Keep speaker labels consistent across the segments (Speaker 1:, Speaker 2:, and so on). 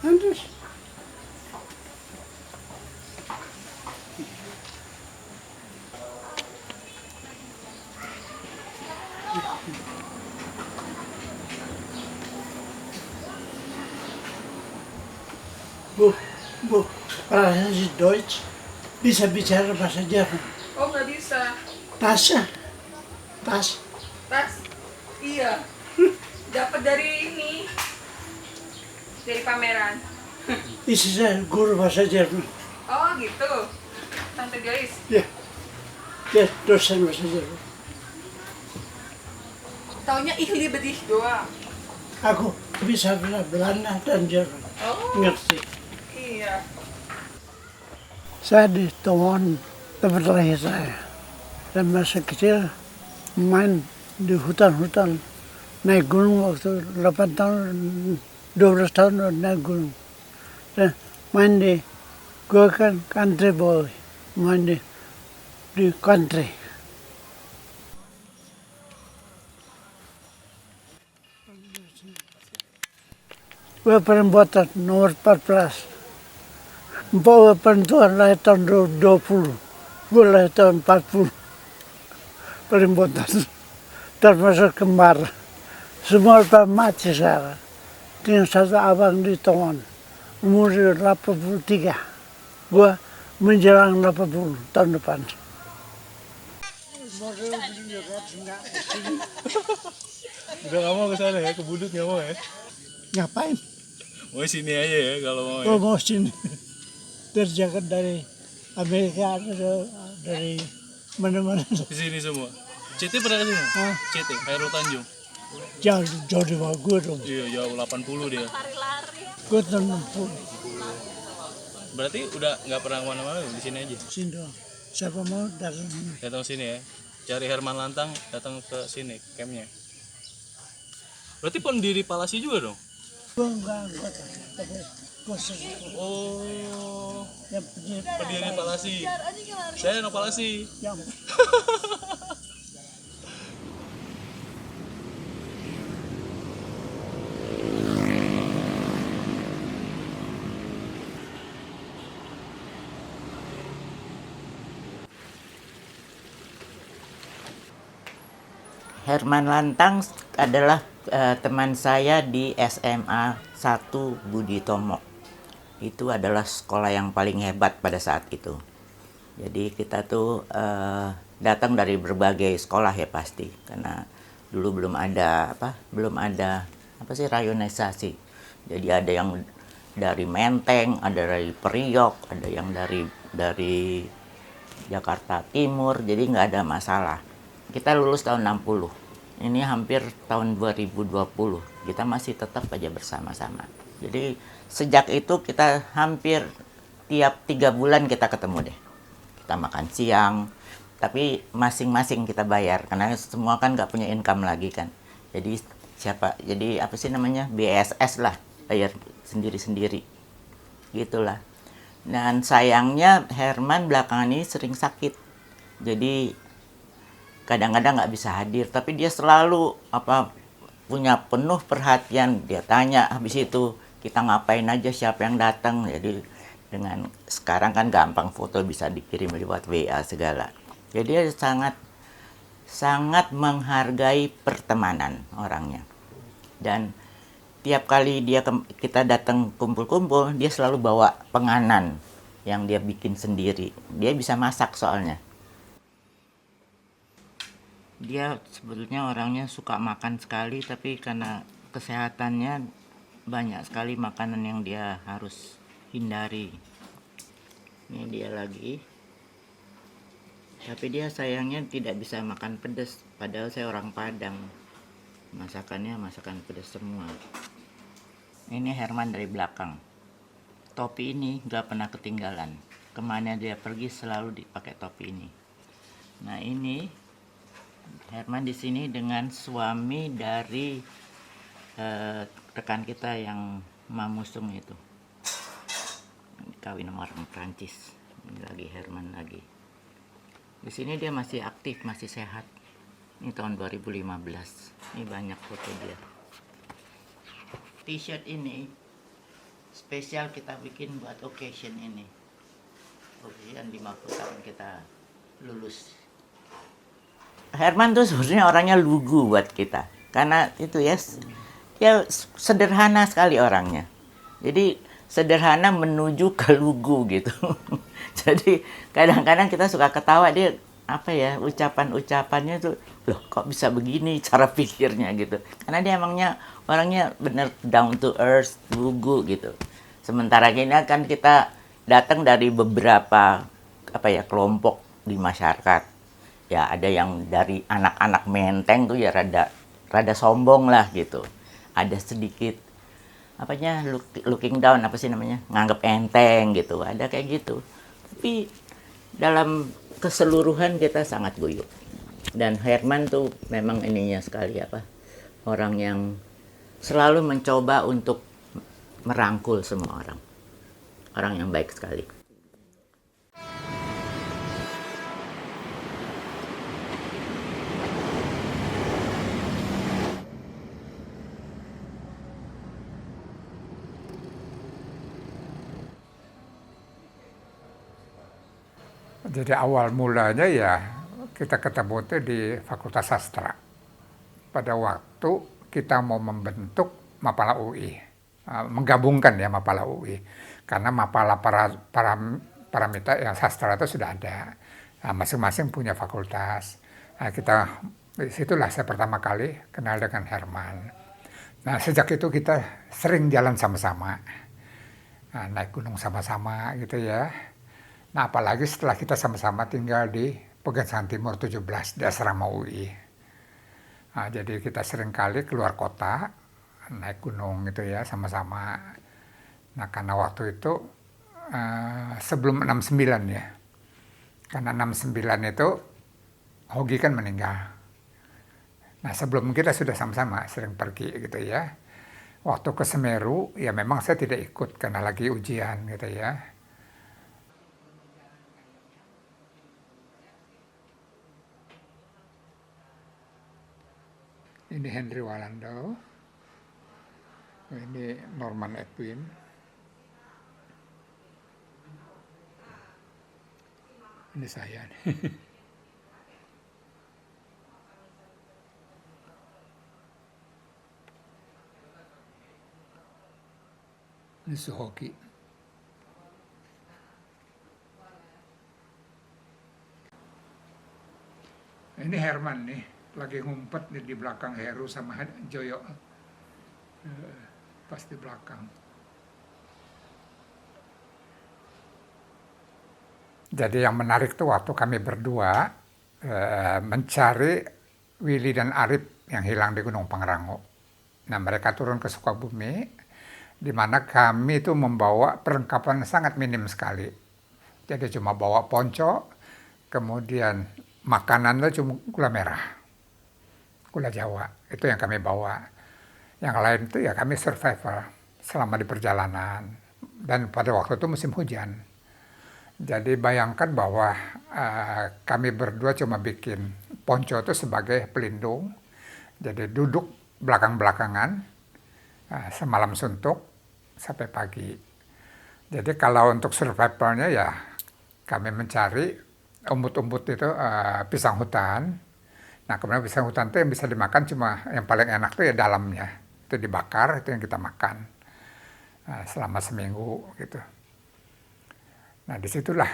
Speaker 1: Andres. Bu, bahasa Deutsch, bisa bicara bahasa Jerman.
Speaker 2: Oh, nggak bisa.
Speaker 1: Tas.
Speaker 2: Tas? Iya. Dapat dari ini. Dari pameran.
Speaker 1: Istri saya guru bahasa Jerman.
Speaker 2: Oh, gitu. Tante Joyce.
Speaker 1: Ya, dia dosen bahasa Jerman.
Speaker 2: Taunya ich liebe dich doang.
Speaker 1: Aku bisa Belanda dan Jerman.
Speaker 2: Oh,
Speaker 1: Ngerti.
Speaker 2: iya.
Speaker 1: Saya di Tawon, tempat lahir saya. Dan masa kecil main di hutan-hutan. Naik gunung waktu 8 tahun, 12 tahun naik gunung. Dan main di, gue kan country boy, main di country. Gue perempuan nomor 14. Gue perempuan lahir tahun 20. Gue lahir tahun 40. Perempuan termasuk kembar. Semua pada mati sekarang. Tinggal satu abang di Tongon. Umur 83. Gue menjelang 80 tahun depan.
Speaker 3: Udah nggak mau ke sana ya, ke Budut nggak mau ya?
Speaker 1: Ngapain?
Speaker 3: Mau sini aja ya kalau mau ya.
Speaker 1: Gue mau sini. Terjaga dari Amerika, dari mana-mana.
Speaker 3: Ke sini semua. CT pernah ke sini?
Speaker 1: Hah?
Speaker 3: CT, Khairul Tanjung.
Speaker 1: Jauh di bawah gue dong.
Speaker 3: Iya, jauh 80 dia.
Speaker 1: Gue tahun 60.
Speaker 3: Berarti udah nggak pernah kemana-mana di sini aja.
Speaker 1: Sini doang. Siapa mau datang sini.
Speaker 3: Datang sini ya. Cari Herman Lantang, datang ke sini campnya. Berarti pendiri Palasi juga dong?
Speaker 1: Gue enggak anggota, tapi gue sesuatu.
Speaker 3: Oh,
Speaker 1: Yang punya
Speaker 3: pendiri Palasi. Saya anak Palasi.
Speaker 1: yang
Speaker 4: Herman Lantang adalah teman saya di SMA 1 Budi Tomo. Itu adalah sekolah yang paling hebat pada saat itu. Jadi kita tuh datang dari berbagai sekolah ya pasti, karena dulu belum ada rayonisasi. Jadi ada yang dari Menteng, ada dari Priok, ada yang dari Jakarta Timur, jadi nggak ada masalah. Kita lulus tahun 60. Ini hampir tahun 2020. Kita masih tetap aja bersama-sama. Jadi sejak itu kita hampir tiap 3 bulan kita ketemu deh. Kita makan siang, tapi masing-masing kita bayar karena semua kan nggak punya income lagi kan. Jadi BSS lah, bayar sendiri-sendiri. Gitulah. Dan sayangnya Herman belakangan ini sering sakit. Jadi kadang-kadang nggak bisa hadir, tapi dia selalu punya penuh perhatian. Dia tanya, habis itu kita ngapain aja, siapa yang datang. Jadi dengan sekarang kan gampang, foto bisa dikirim lewat WA segala. Jadi dia sangat menghargai pertemanan orangnya. Dan tiap kali kita datang kumpul-kumpul, dia selalu bawa penganan yang dia bikin sendiri. Dia bisa masak soalnya. Dia sebetulnya orangnya suka makan sekali, tapi karena kesehatannya banyak sekali makanan yang dia harus hindari. Ini dia lagi. Tapi dia sayangnya tidak bisa makan pedas, padahal saya orang Padang. Masakannya masakan pedas semua. Ini Herman dari belakang. Topi ini gak pernah ketinggalan. Kemana dia pergi selalu dipakai topi ini. Nah ini Herman di sini dengan suami dari rekan kita yang Mamusung itu. Kawin sama orang Prancis. Ini lagi Herman lagi. Di sini dia masih aktif, masih sehat. Ini tahun 2015. Ini banyak foto dia. T-shirt ini spesial kita bikin buat occasion ini. Occasion 50 tahun kita lulus. Herman tuh sebenarnya orangnya lugu buat kita. Karena itu ya sederhana sekali orangnya. Jadi sederhana menuju ke lugu gitu. Jadi kadang-kadang kita suka ketawa, dia apa ya, ucapannya tuh, loh kok bisa begini cara pikirnya gitu. Karena dia emangnya orangnya bener down to earth, lugu gitu. Sementara ini kan kita datang dari beberapa kelompok di masyarakat. Ya ada yang dari anak-anak menteng tuh ya rada sombong lah gitu. Ada sedikit looking down, nganggep enteng gitu. Ada kayak gitu. Tapi dalam keseluruhan kita sangat guyup. Dan Herman tuh memang ininya sekali orang yang selalu mencoba untuk merangkul semua orang. Orang yang baik sekali.
Speaker 5: Jadi awal mulanya ya kita ketemu itu di Fakultas Sastra. Pada waktu kita mau membentuk Mapala UI, menggabungkan ya Mapala UI. Karena Mapala Paramita yang sastra itu sudah ada. Nah, masing-masing punya fakultas. Nah, disitulah saya pertama kali kenal dengan Herman. Nah, sejak itu kita sering jalan sama-sama. Nah, naik gunung sama-sama gitu ya. Nah, apalagi setelah kita sama-sama tinggal di Pegangsaan Timur 17 di asrama UI. Nah, jadi kita sering kali keluar kota, naik gunung gitu ya sama-sama. Nah, karena waktu itu sebelum 69 ya. Karena 69 itu Hogi kan meninggal. Nah, sebelum kita sudah sama-sama sering pergi gitu ya. Waktu ke Semeru ya memang saya tidak ikut karena lagi ujian gitu ya. Ini Henry Walando, ini Norman Edwin, ini saya nih. Ini Suhoki. Ini Herman nih. Lagi ngumpet di belakang Heru sama Joyo, pas di belakang. Jadi yang menarik tuh waktu kami berdua mencari Willy dan Arif yang hilang di Gunung Pangrango. Nah, mereka turun ke Sukabumi, di mana kami tuh membawa perlengkapan sangat minim sekali. Jadi cuma bawa ponco, kemudian makanan tuh cuma gula merah. Gula Jawa, itu yang kami bawa. Yang lain itu ya kami survival selama di perjalanan. Dan pada waktu itu musim hujan. Jadi bayangkan bahwa kami berdua cuma bikin ponco itu sebagai pelindung. Jadi duduk belakang-belakangan, semalam suntuk sampai pagi. Jadi kalau untuk survivalnya ya kami mencari umbut-umbut itu pisang hutan. Nah kemudian pisang hutan itu yang bisa dimakan cuma yang paling enak tuh ya dalamnya. Itu dibakar, itu yang kita makan selama seminggu gitu. Nah disitulah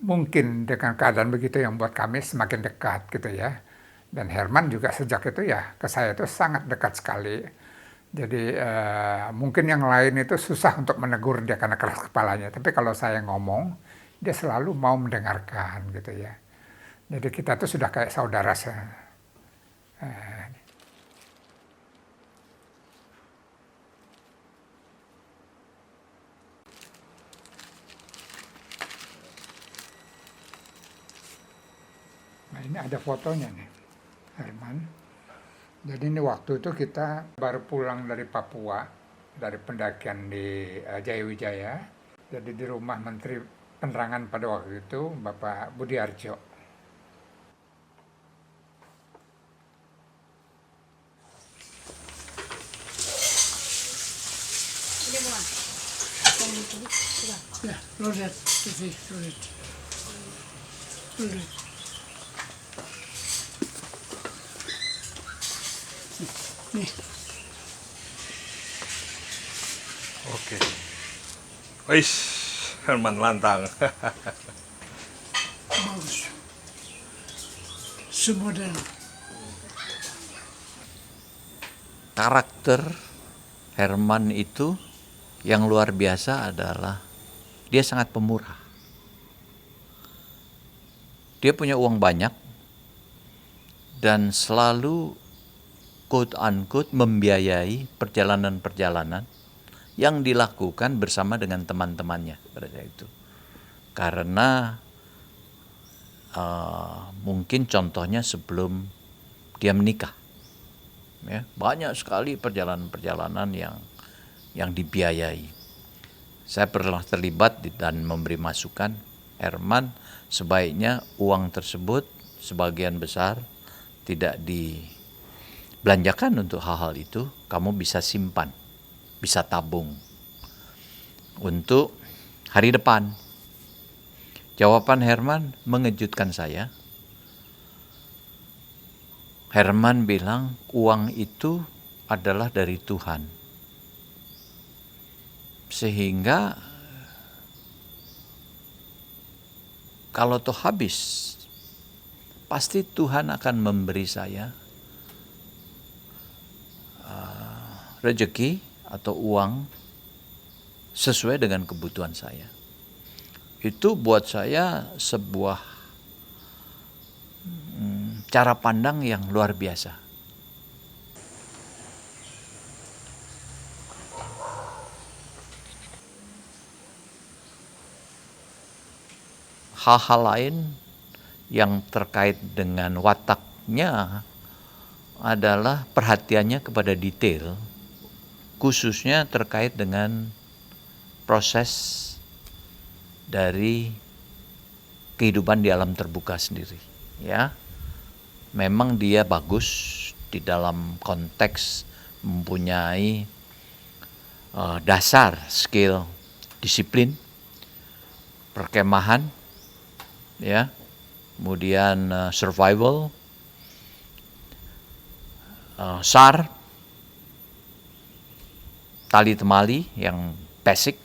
Speaker 5: mungkin dengan keadaan begitu yang buat kami semakin dekat gitu ya. Dan Herman juga sejak itu ya ke saya itu sangat dekat sekali. Jadi mungkin yang lain itu susah untuk menegur dia karena keras kepalanya. Tapi kalau saya ngomong, dia selalu mau mendengarkan gitu ya. Jadi kita tuh sudah kayak saudara. Nah ini ada fotonya nih, Herman. Jadi ini waktu itu kita baru pulang dari Papua, dari pendakian di Jayawijaya. Jadi di rumah Menteri Penerangan pada waktu itu, Bapak Budi Arjo.
Speaker 1: Ya, loaded, TV, loaded. Loaded. Nih,
Speaker 6: Oke. Wis, Herman Lantang.
Speaker 1: bagus. Semodern.
Speaker 7: Karakter Herman itu yang luar biasa adalah dia sangat pemurah. Dia punya uang banyak dan selalu quote-unquote membiayai perjalanan-perjalanan yang dilakukan bersama dengan teman-temannya pada saat itu. Karena mungkin contohnya sebelum dia menikah. Ya, banyak sekali perjalanan-perjalanan yang dibiayai. Saya pernah terlibat dan memberi masukan, Herman, sebaiknya uang tersebut sebagian besar tidak dibelanjakan untuk hal-hal itu, kamu bisa simpan, bisa tabung untuk hari depan. Jawaban Herman mengejutkan saya. Herman bilang uang itu adalah dari Tuhan. Sehingga kalau toh habis, pasti Tuhan akan memberi saya rezeki atau uang sesuai dengan kebutuhan saya. Itu buat saya sebuah cara pandang yang luar biasa. Hal-hal lain yang terkait dengan wataknya adalah perhatiannya kepada detail, khususnya terkait dengan proses dari kehidupan di alam terbuka sendiri. Ya, memang dia bagus di dalam konteks mempunyai dasar skill disiplin, perkemahan, ya, kemudian survival, SAR, tali temali yang basic.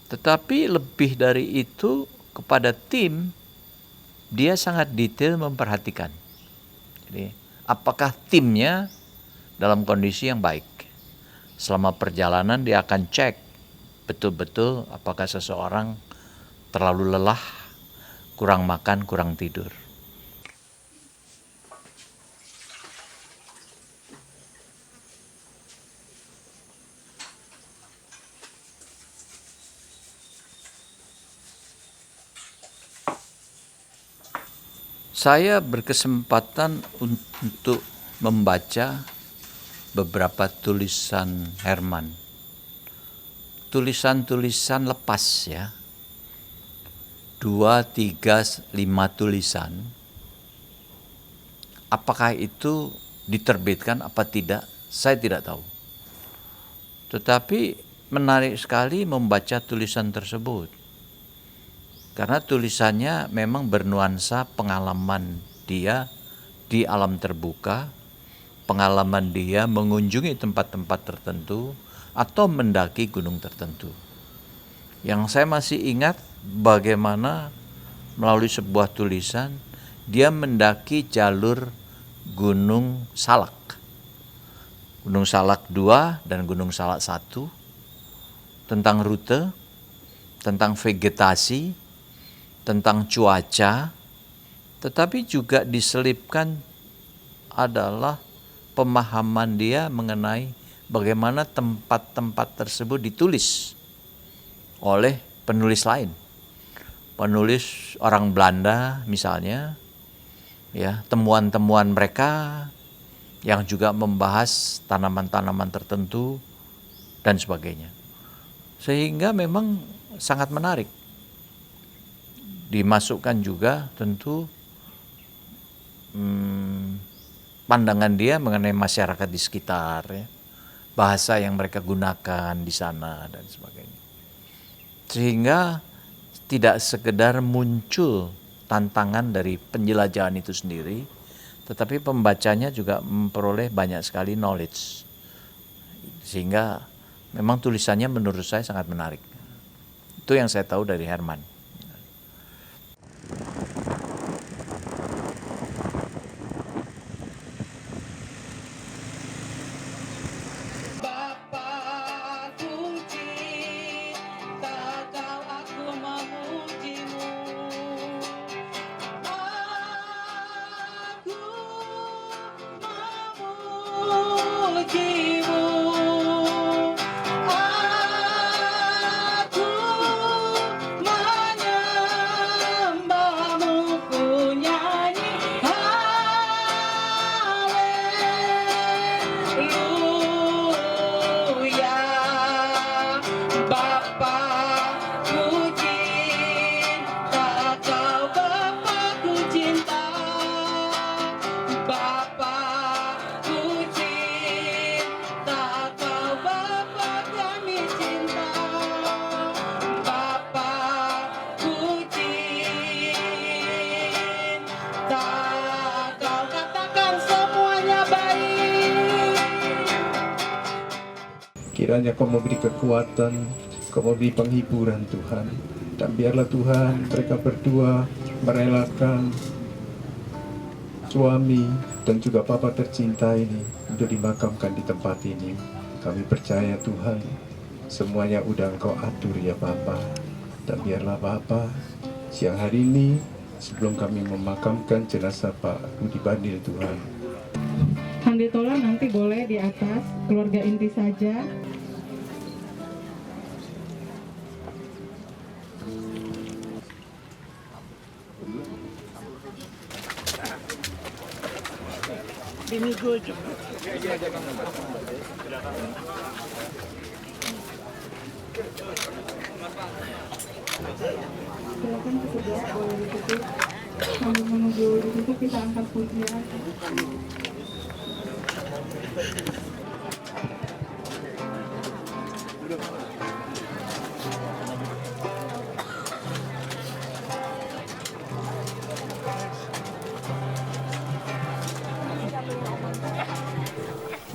Speaker 7: Tetapi lebih dari itu kepada tim, dia sangat detail memperhatikan. Jadi, apakah timnya dalam kondisi yang baik? Selama perjalanan dia akan cek betul-betul apakah seseorang terlalu lelah, kurang makan, kurang tidur. Saya berkesempatan untuk membaca beberapa tulisan Herman. Tulisan-tulisan lepas ya. 2, 3, 5 tulisan. Apakah itu diterbitkan apa tidak, saya tidak tahu. Tetapi menarik sekali membaca tulisan tersebut. Karena tulisannya memang bernuansa pengalaman dia di alam terbuka, pengalaman dia mengunjungi tempat-tempat tertentu atau mendaki gunung tertentu. Yang saya masih ingat bagaimana melalui sebuah tulisan dia mendaki jalur Gunung Salak. Gunung Salak 2 dan Gunung Salak 1, tentang rute, tentang vegetasi, tentang cuaca, tetapi juga diselipkan adalah pemahaman dia mengenai bagaimana tempat-tempat tersebut ditulis oleh penulis lain. Penulis orang Belanda misalnya, ya, temuan-temuan mereka yang juga membahas tanaman-tanaman tertentu dan sebagainya. Sehingga memang sangat menarik. Dimasukkan juga tentu pandangan dia mengenai masyarakat di sekitar, ya, bahasa yang mereka gunakan di sana dan sebagainya. Sehingga tidak sekedar muncul tantangan dari penjelajahan itu sendiri, tetapi pembacanya juga memperoleh banyak sekali knowledge. Sehingga memang tulisannya menurut saya sangat menarik. Itu yang saya tahu dari Herman.
Speaker 8: Kiranya Kau memberi kekuatan, Kau memberi penghiburan Tuhan. Dan biarlah Tuhan mereka berdua merelakan suami dan juga Bapa tercinta ini untuk dimakamkan di tempat ini. Kami percaya Tuhan, semuanya udah Engkau atur ya Bapa. Dan biarlah Bapa, siang hari ini sebelum kami memakamkan jenazah Pak Budi Bandil Tuhan,
Speaker 9: Handetola nanti boleh di atas, keluarga inti saja.
Speaker 1: Ini gue aja.
Speaker 9: Silakan ke sebelah, boleh ditutup. Sambil menunggu ditutup kita angkat pujian.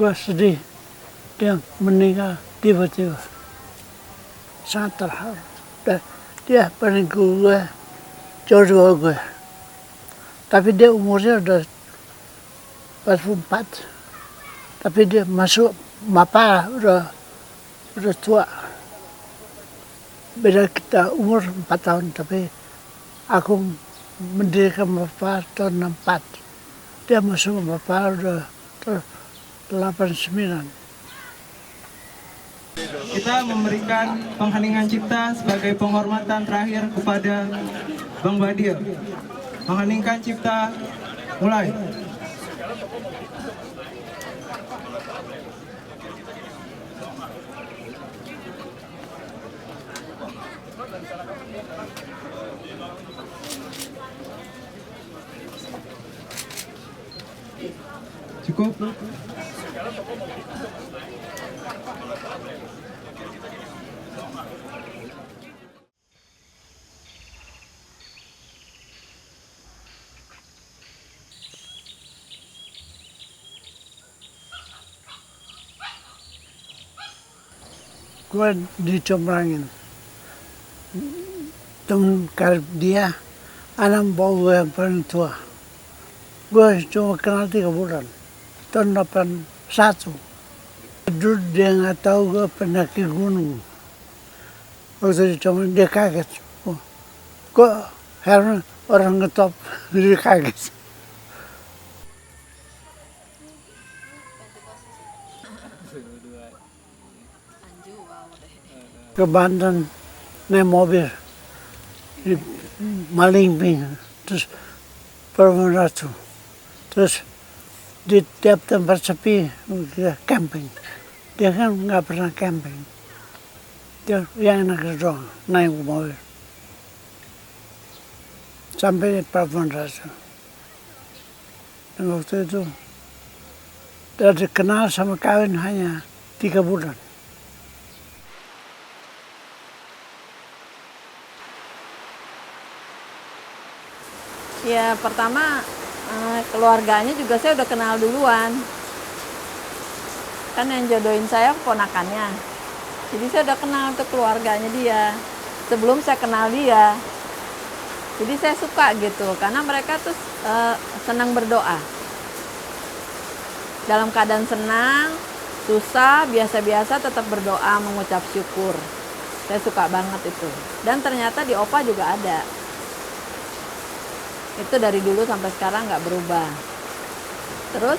Speaker 1: Gue sedih dia meninggal tiba-tiba, sangat terharu. Dan dia peninggu gue, jodoh gue, tapi dia umurnya udah 44, tapi dia masuk Mapala udah tua. Beda kita umur 4 tahun, tapi aku mendirikan Mapala tahun 64. Dia masuk Mapala udah 89.
Speaker 10: Kita memberikan pengheningan cipta sebagai penghormatan terakhir kepada Bang Badil. Mengheningkan cipta, mulai. Cukup?
Speaker 1: Gue dicombrangin. Temen karib dia, anak bawa gue yang paling tua. Gue cuma kenal 3 bulan, tahun 81. Dulu dia nggak tahu gue pernah ke gunung. Waktu cuma dia kaget. Oh, kok Herman orang ngetop, dia kaget. Ke Banten naik mobil, di Malingping, terus Purwon Ratu, terus di tiap tempat sepi kita camping. Dia kan nggak pernah camping, dia yang enak doang naik mobil sampai di Purwon Ratu. Dan waktu itu dari kenal sama kawin hanya 3 bulan.
Speaker 11: Ya pertama keluarganya juga saya udah kenal duluan. Kan yang jodohin saya keponakannya. Jadi saya udah kenal untuk keluarganya dia. Sebelum saya kenal dia. Jadi saya suka gitu. Karena mereka tuh senang berdoa. Dalam keadaan senang, susah, biasa-biasa tetap berdoa, mengucap syukur. Saya suka banget itu. Dan ternyata di OPA juga ada. Itu dari dulu sampai sekarang nggak berubah. Terus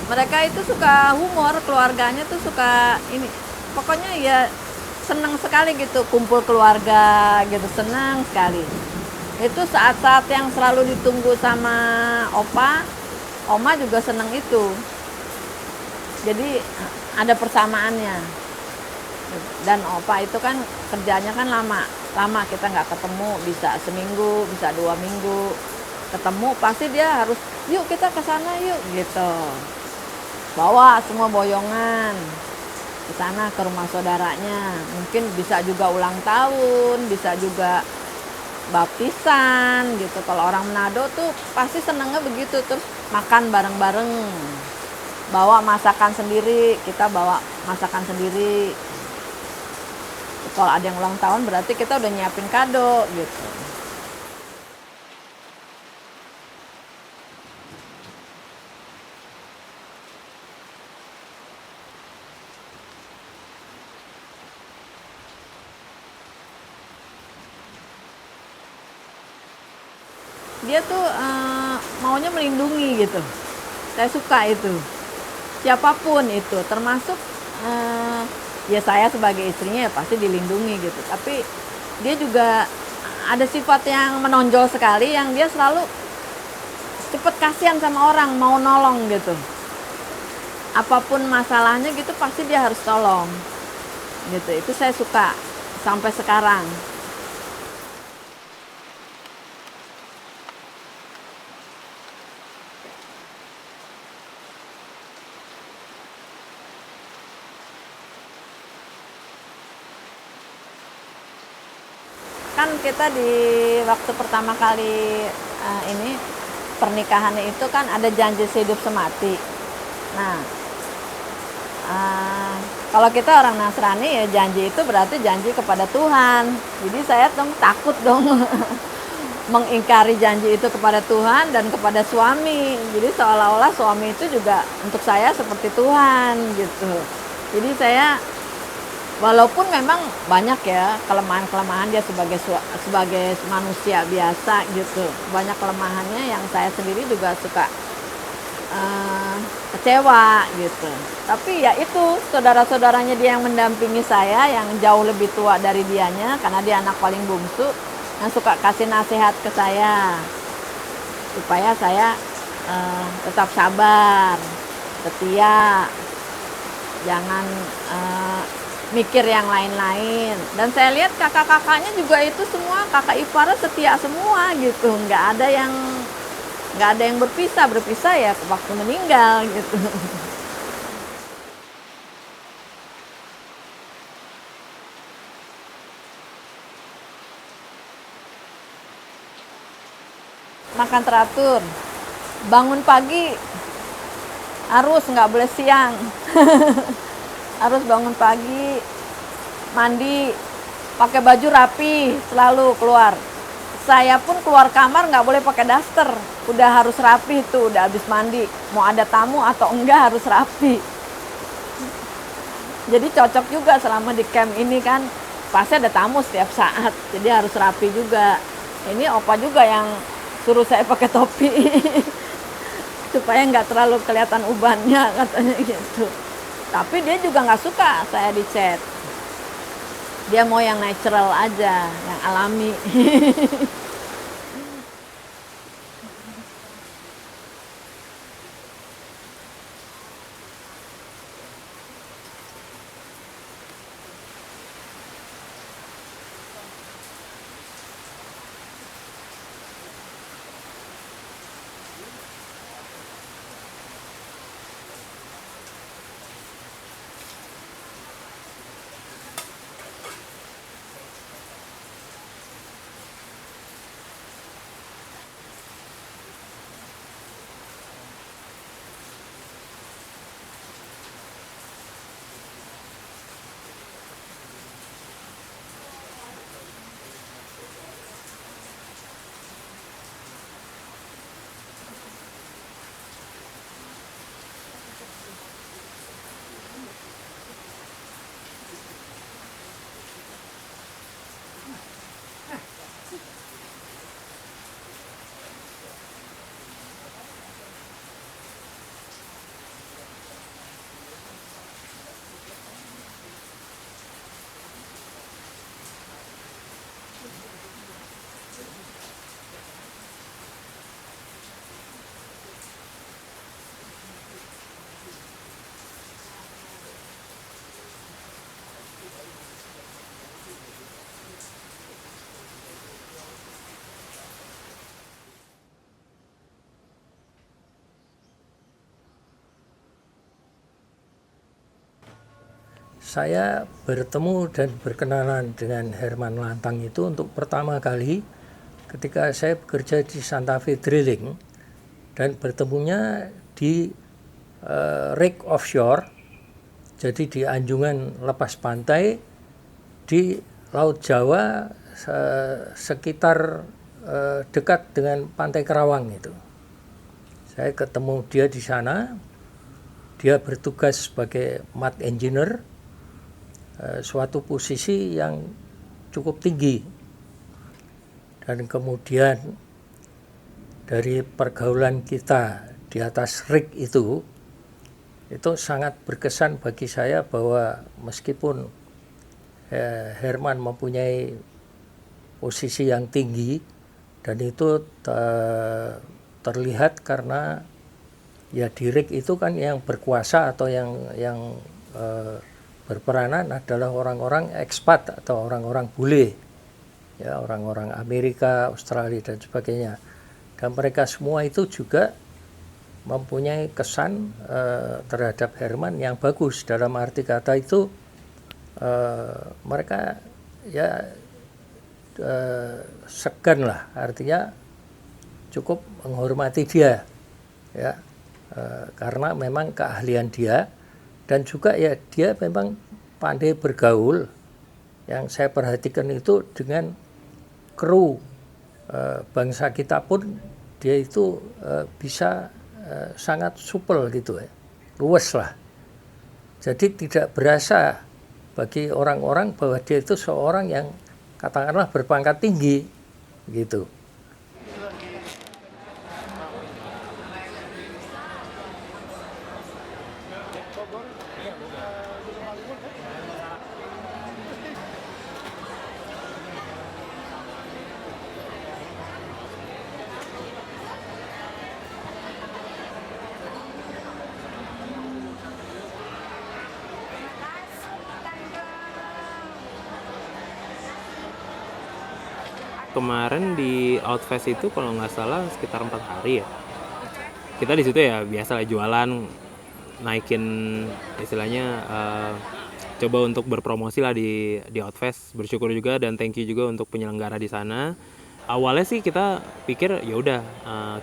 Speaker 11: mereka itu suka humor, keluarganya tuh suka ini, pokoknya ya senang sekali gitu, kumpul keluarga gitu, senang sekali. Itu saat-saat yang selalu ditunggu sama Opa, Oma juga senang itu. Jadi ada persamaannya. Dan Opa itu kan kerjanya kan lama kita nggak ketemu, bisa seminggu, bisa 2 minggu ketemu, pasti dia harus yuk kita ke sana yuk gitu, bawa semua boyongan ke sana ke rumah saudaranya, mungkin bisa juga ulang tahun, bisa juga baptisan gitu. Kalau orang Manado tuh pasti senengnya begitu, terus makan bareng-bareng, bawa masakan sendiri, kita bawa masakan sendiri. Kalau ada yang ulang tahun berarti kita udah nyiapin kado gitu. Dia tuh maunya melindungi gitu. Saya suka itu. Siapapun itu, termasuk ya saya sebagai istrinya ya pasti dilindungi gitu. Tapi dia juga ada sifat yang menonjol sekali, yang dia selalu cepet kasihan sama orang, mau nolong gitu. Apapun masalahnya gitu pasti dia harus tolong gitu. Itu saya suka sampai sekarang. Kan kita di waktu pertama kali ini pernikahannya itu kan ada janji sehidup semati. Nah, kalau kita orang Nasrani ya janji itu berarti janji kepada Tuhan. Jadi saya takut dong mengingkari janji itu kepada Tuhan dan kepada suami. Jadi seolah-olah suami itu juga untuk saya seperti Tuhan gitu. Jadi saya walaupun memang banyak ya kelemahan-kelemahan dia sebagai manusia biasa gitu, banyak kelemahannya yang saya sendiri juga suka kecewa gitu. Tapi ya itu saudara-saudaranya dia yang mendampingi saya, yang jauh lebih tua dari dianya karena dia anak paling bungsu, yang suka kasih nasihat ke saya supaya saya tetap sabar, setia, jangan mikir yang lain-lain. Dan saya lihat kakak-kakaknya juga itu semua kakak iparnya setia semua gitu, nggak ada yang nggak ada yang berpisah ya waktu meninggal gitu. Makan teratur, bangun pagi harus, nggak boleh siang. Harus bangun pagi, mandi, pakai baju rapi, selalu keluar. Saya pun keluar kamar nggak boleh pakai daster, udah harus rapi tuh, udah habis mandi. Mau ada tamu atau enggak harus rapi. Jadi cocok juga selama di camp ini kan, pasti ada tamu setiap saat, jadi harus rapi juga. Ini opa juga yang suruh saya pakai topi supaya nggak terlalu kelihatan ubannya katanya gitu. Tapi dia juga nggak suka saya dicat. Dia mau yang natural aja, yang alami.
Speaker 12: Saya bertemu dan berkenalan dengan Herman Lantang itu untuk pertama kali ketika saya bekerja di Santa Fe Drilling, dan bertemunya di rig offshore, jadi di anjungan lepas pantai di Laut Jawa sekitar dekat dengan Pantai Kerawang itu. Saya ketemu dia di sana. Dia bertugas sebagai mat engineer, suatu posisi yang cukup tinggi. Dan kemudian dari pergaulan kita di atas rig itu sangat berkesan bagi saya bahwa meskipun Herman mempunyai posisi yang tinggi, dan itu terlihat karena ya di rig itu kan yang berkuasa atau yang berperanan adalah orang-orang ekspat atau orang-orang bule, ya, orang-orang Amerika, Australia dan sebagainya. Dan mereka semua itu juga mempunyai kesan terhadap Herman yang bagus. Dalam arti kata itu mereka ya segan lah, artinya cukup menghormati dia, ya. Karena memang keahlian dia, dan juga ya dia memang pandai bergaul. Yang saya perhatikan itu dengan kru bangsa kita pun dia itu bisa sangat supel gitu ya, luwes lah. Jadi tidak berasa bagi orang-orang bahwa dia itu seorang yang katakanlah berpangkat tinggi gitu.
Speaker 13: Kemarin di Outfest itu kalau nggak salah sekitar 4 hari ya. kita di situ ya biasa lah jualan, naikin istilahnya coba untuk berpromosi lah di Outfest. Bersyukur juga dan thank you juga untuk penyelenggara di sana. Awalnya sih kita pikir ya udah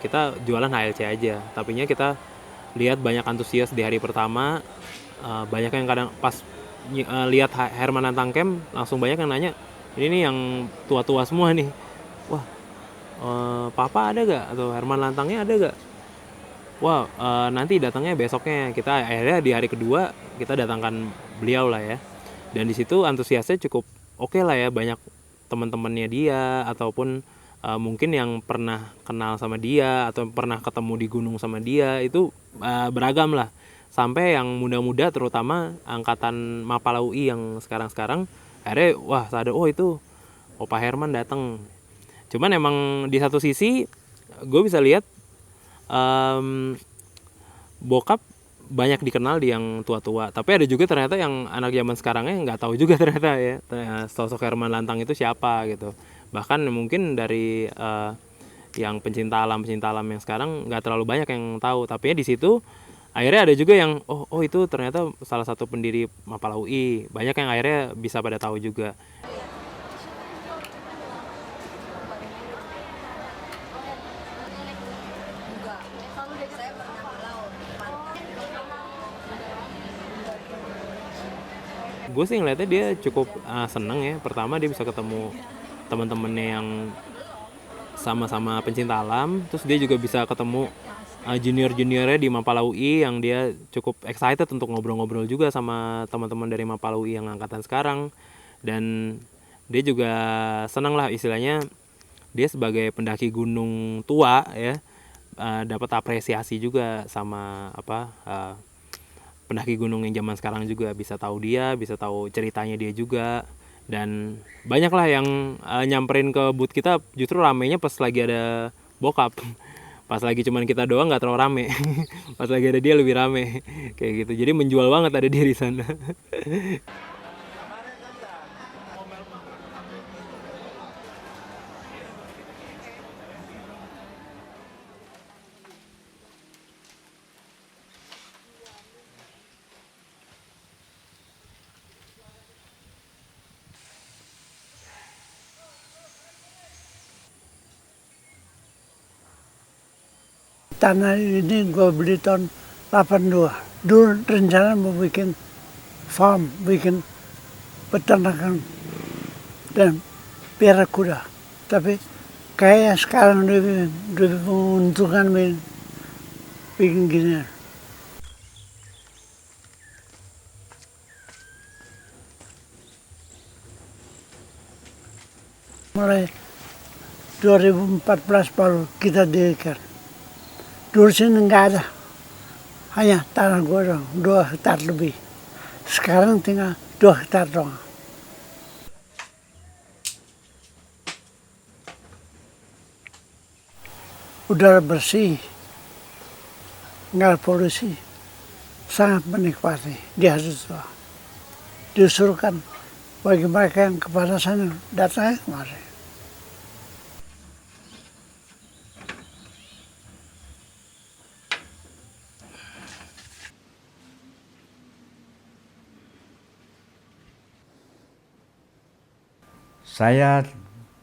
Speaker 13: kita jualan HLC aja, tapinya kita lihat banyak antusias di hari pertama, banyak yang kadang pas lihat Herman Lantang Camp langsung banyak yang nanya, ini nih yang tua-tua semua nih, wah papa ada gak atau Herman Lantangnya ada gak? Wah nanti datangnya besoknya. Kita akhirnya di hari kedua kita datangkan beliau lah ya, dan di situ antusiasnya cukup oke lah ya, banyak teman-temannya dia ataupun mungkin yang pernah kenal sama dia atau pernah ketemu di gunung sama dia itu beragam lah, sampai yang muda-muda terutama angkatan Mapala UI yang sekarang-sekarang akhirnya wah sadar oh itu Opa Herman datang. Cuman emang di satu sisi gue bisa lihat bokap banyak dikenal di yang tua-tua, tapi ada juga ternyata yang anak zaman sekarangnya nggak tahu juga ternyata ya sosok Herman Lantang itu siapa gitu. Bahkan mungkin dari yang pencinta alam yang sekarang nggak terlalu banyak yang tahu, tapi di situ akhirnya ada juga yang oh itu ternyata salah satu pendiri Mapala UI, banyak yang akhirnya bisa pada tahu juga. Gue sih ngeliatnya dia cukup seneng ya. Pertama dia bisa ketemu teman-temannya yang sama-sama pencinta alam, terus dia juga bisa ketemu junior-juniornya di Mapala UI yang dia cukup excited untuk ngobrol-ngobrol juga sama teman-teman dari Mapala UI yang angkatan sekarang. Dan dia juga seneng lah istilahnya, dia sebagai pendaki gunung tua ya dapat apresiasi juga sama pendaki gunung yang zaman sekarang juga bisa tahu dia, bisa tahu ceritanya dia juga. Dan banyak lah yang nyamperin ke booth kita, justru ramenya pas lagi ada bokap. Pas lagi cuman kita doang nggak terlalu rame. Pas lagi ada dia lebih rame kayak gitu. Jadi menjual banget ada dia di sana.
Speaker 1: Tanah ini gue beli tahun 82. Dulu rencana mau bikin farm, bikin peternakan dan piara kuda. Tapi kayaknya sekarang lebih menguntungkan bikin gini. Mulai 2014 baru kita dirikan. Dulu sini nggak ada, hanya tanah gue dong, 2 hektar lebih. Sekarang tinggal 2 hektar doang. Udara bersih, nggak ada polusi, sangat menikmati di hari tua. Diusulkan bagi mereka yang kepanasan datang kemari.
Speaker 14: Saya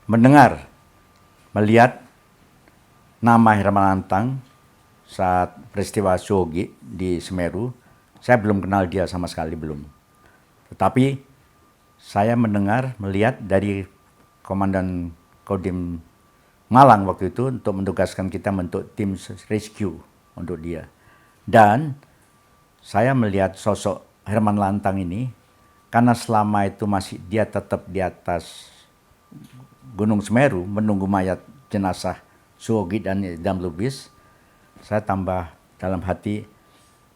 Speaker 14: mendengar, melihat nama Herman Lantang saat peristiwa Shogi di Semeru. Saya belum kenal dia sama sekali, belum. Tetapi saya mendengar, melihat dari Komandan Kodim Malang waktu itu untuk mentugaskan kita bentuk tim rescue untuk dia. Dan saya melihat sosok Herman Lantang ini, karena selama itu masih dia tetap di atas Gunung Semeru menunggu mayat jenazah Suwogi dan Idam Lubis, saya tambah dalam hati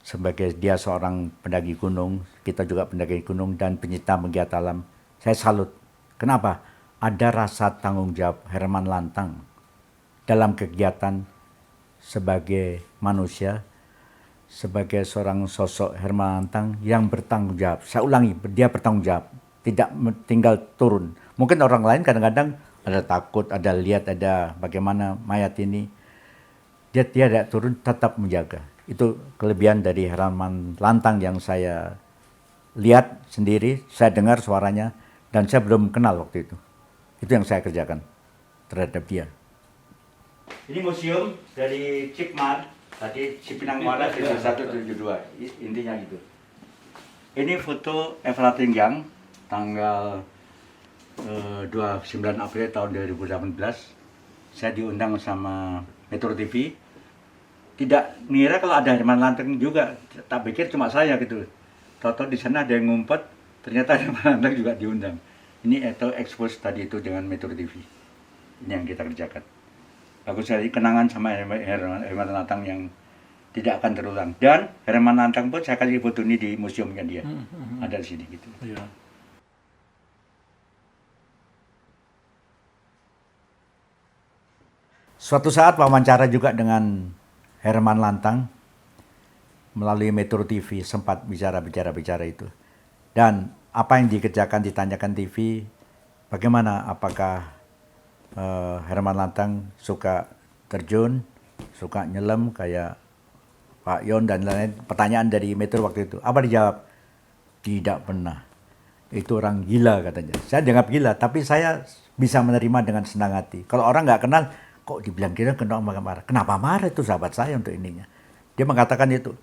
Speaker 14: sebagai dia seorang pendaki gunung, kita juga pendaki gunung dan pencinta menggiat alam. Saya salut. Kenapa? Ada rasa tanggung jawab Herman Lantang dalam kegiatan sebagai manusia, sebagai seorang sosok Herman Lantang yang bertanggung jawab. Saya ulangi, dia bertanggung jawab, tidak tinggal turun. Mungkin orang lain kadang-kadang ada takut, ada lihat, ada bagaimana mayat ini. dia tidak turun, tetap menjaga. Itu kelebihan dari Herman Lantang yang saya lihat sendiri, saya dengar suaranya, dan saya belum kenal waktu itu. Itu yang saya kerjakan terhadap dia. Ini museum dari Cipmar, tadi Cipinang Muara 7172, intinya gitu. Ini foto Eva Tinggang, tanggal 29 April tahun 2018. Saya diundang sama Metro TV. Tidak mengira kalau ada Herman Lantang juga, tak pikir cuma saya gitu. Tahu-tahu di sana ada yang ngumpet, ternyata Herman Lantang juga diundang. Ini atau expose tadi itu dengan Metro TV. Ini yang kita kerjakan. Bagus sekali kenangan sama Herman Lantang yang tidak akan terulang. Dan Herman Lantang pun saya kasih foto ini di museumnya dia. Ada di sini gitu.
Speaker 3: Iya.
Speaker 14: Suatu saat wawancara juga dengan Herman Lantang melalui Metro TV, sempat bicara itu. Dan apa yang dikerjakan, ditanyakan TV, bagaimana, apakah Herman Lantang suka terjun, suka nyelam kayak Pak Yon dan lain-lain. Pertanyaan dari Metro waktu itu, apa dijawab? Tidak pernah. Itu orang gila katanya. Saya dianggap gila, tapi saya bisa menerima dengan senang hati. Kalau orang nggak kenal, kok dibilang gila, kenapa marah? Kenapa marah? Itu sahabat saya untuk ininya. Dia mengatakan itu,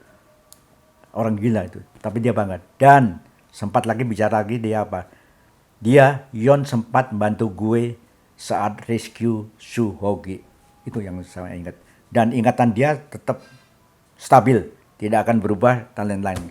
Speaker 14: orang gila itu, tapi dia bangga. Dan sempat lagi bicara lagi, dia apa? Dia, Yon sempat membantu gue saat rescue Su Hogi. Itu yang saya ingat. Dan ingatan dia tetap stabil, tidak akan berubah dan lain-lain.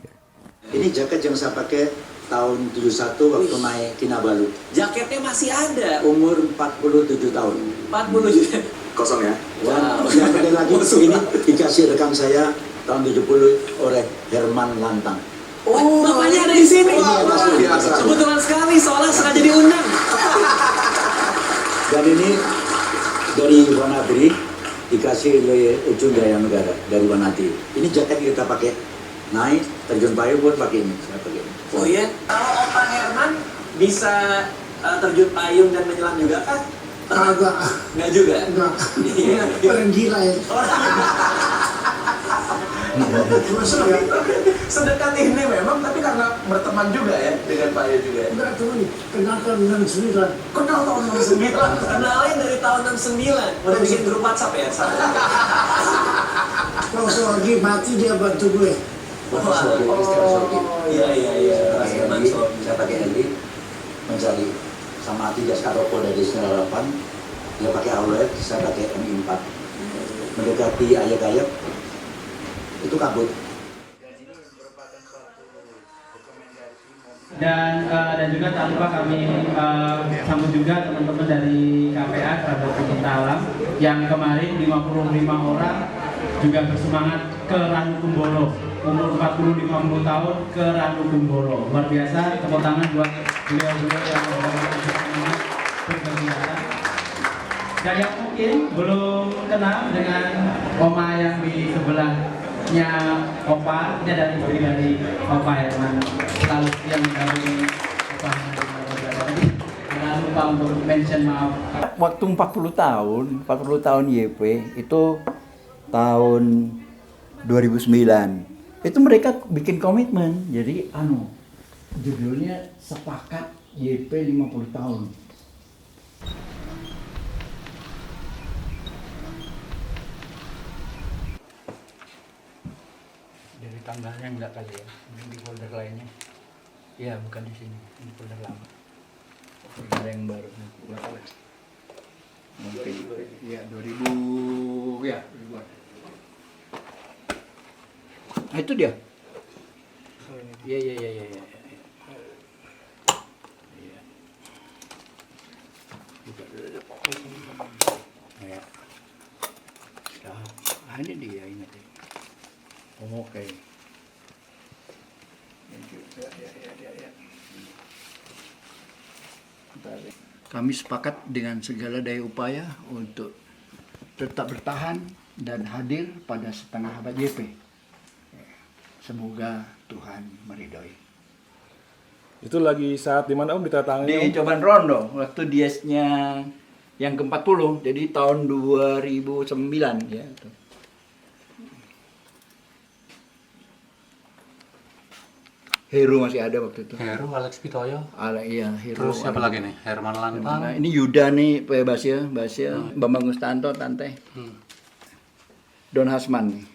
Speaker 15: Ini jaket yang saya pakai tahun 71 waktu naik Kinabalu. Jaketnya masih ada. Umur 47 tahun. 47. Kosong ya? Wow. Yang ada lagi ini dikasih rekan saya tahun 70 oleh Herman Lantang. Oh, bapaknya ada di sini. Kebetulan sekali, soalnya sengaja diundang. Dan ini dari Wanabri dikasih oleh Ujung Jaya Negara dari Wanati. Ini jaket kita pakai naik terjun payung pun pakai ini. Saya pakai ini. Oh iya? Kalau Opa Herman bisa terjun payung dan menyelam juga kan? Enggak juga? Enggak. Orang gila ya. Sedekat ini memang, tapi karena berteman juga ya dengan Pak Yo juga ya? Enggak, teman. Kenal tahun 69. Kenal tahun 69? Kenalnya dari tahun 69. Udah bikin grup WhatsApp ya? Kalau Sorgi mati dia bantu gue. Iya. Saya pakai Henry mencari sama Tigas Karopo dari 98. Dia pakai Aulet, saya pakai MI4. Mendekati ayak-ayak itu kabut.
Speaker 10: Dan juga tak lupa kami sambut juga teman-teman dari KPA Kerabat Pecinta Alam yang kemarin 55 orang juga bersemangat ke Ranu Kumbolo, umur 40-50 tahun ke Ranu Kumbolo. Luar biasa, tepuk tangan buat beliau-beliau yang berkegiatan. Dan yang mungkin belum kenal dengan Oma yang di sebelahnya Opa, ini adalah istri dari Opa Herman, selalu yang mendampingi Opa Herman. Jangan lupa untuk mention maaf.
Speaker 16: Waktu 40 tahun YP itu tahun 2009. Itu mereka bikin komitmen. Jadi judulnya Sepakat YP 50 tahun.
Speaker 14: Dari tanggalnya enggak kali ya, di folder lainnya. Ya, bukan di sini, ini folder lama. Folder yang baru, berapa lah? Mungkin, ya 2000, ya 2000-an. Nah itu dia. Iya. Ya. Ah, ini dia, ingat ya. Oke. Ya. Kami sepakat dengan segala daya upaya untuk tetap bertahan dan hadir pada setengah abad YP. Semoga Tuhan meridhoi.
Speaker 6: Itu lagi saat di mana Om ditandatangani?
Speaker 16: Di Coban Rondo, waktu diasnya yang ke-40, jadi tahun 2009 ya. Heru masih ada waktu itu.
Speaker 17: Heru, Alex Pitoyo.
Speaker 16: Iya, Heru.
Speaker 17: Terus siapa lagi nih? Herman Lantang.
Speaker 16: Nah, ini Yuda nih, Pak Basil, Bambang Gustanto, Tante. Don Hasman nih.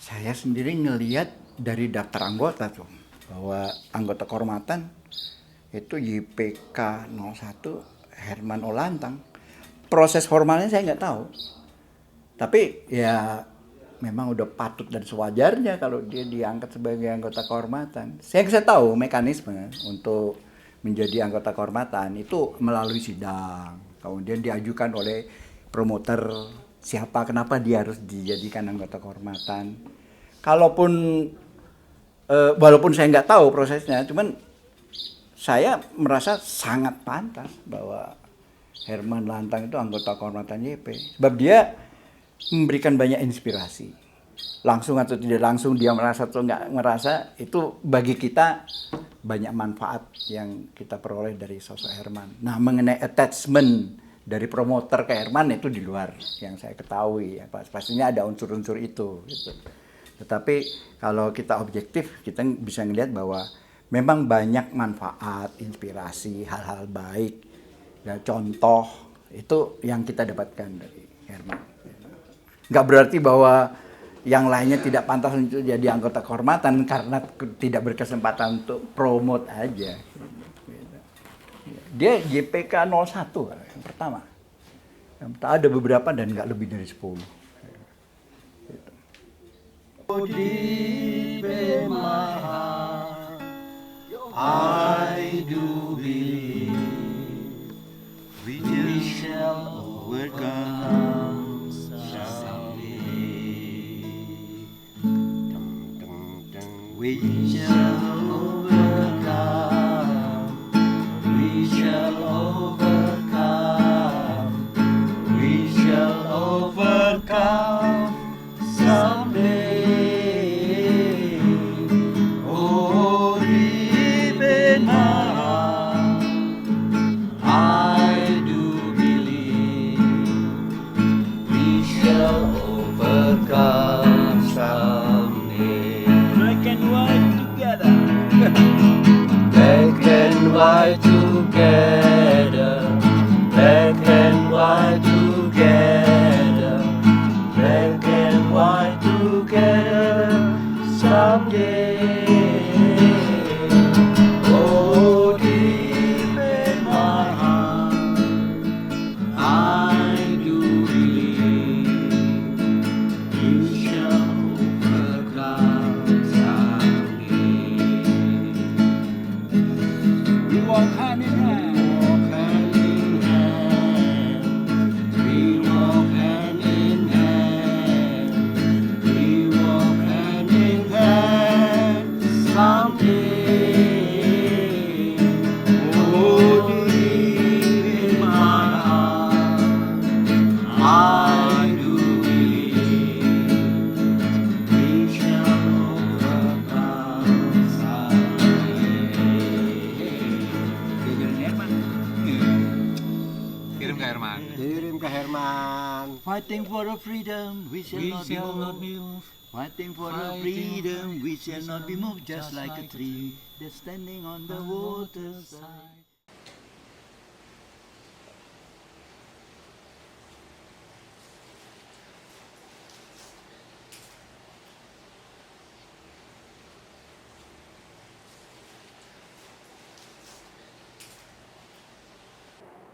Speaker 16: Saya sendiri ngelihat dari daftar anggota tuh bahwa anggota kehormatan itu YPK 01 Herman Olantang. Proses formalnya saya nggak tahu. Tapi ya memang udah patut dan sewajarnya kalau dia diangkat sebagai anggota kehormatan. Saya tahu mekanisme untuk menjadi anggota kehormatan itu melalui sidang, kemudian diajukan oleh promoter siapa, kenapa dia harus dijadikan anggota kehormatan. Kalaupun walaupun saya nggak tahu prosesnya, cuman saya merasa sangat pantas bahwa Herman Lantang itu anggota kehormatan YP, sebab dia memberikan banyak inspirasi. Langsung atau tidak langsung, dia merasa atau nggak merasa, itu bagi kita banyak manfaat yang kita peroleh dari sosok Herman. Nah, mengenai attachment dari promoter ke Herman itu di luar yang saya ketahui. Ya, pastinya ada unsur-unsur itu. Gitu. Tetapi kalau kita objektif, kita bisa melihat bahwa memang banyak manfaat, inspirasi, hal-hal baik, ya, contoh itu yang kita dapatkan dari Herman. Nggak berarti bahwa yang lainnya tidak pantas untuk jadi anggota kehormatan karena tidak berkesempatan untuk promote aja. Dia JPK 01 yang pertama. Ada beberapa dan nggak lebih dari 10.
Speaker 18: Deep in my heart, I do believe we shall overcome someday. We shall overcome. We shall overcome. We shall overcome someday. Oh, deep in my heart, I do believe we shall overcome someday. Black and white together. Black and white together. Black and white together. Black and white together someday. Oh, deep in my heart, I do believe we shall overcome someday. We walk hand in hand. We walk hand in hand. We walk hand in hand someday. Oh, deep in my heart, I do believe we shall overcome someday.
Speaker 17: Kirim ke Herman.
Speaker 18: Kirim ke Herman. Fighting for the freedom, we shall not be moved. Fighting for the freedom, we shall not be moved. Just like a tree that's standing on the waterside.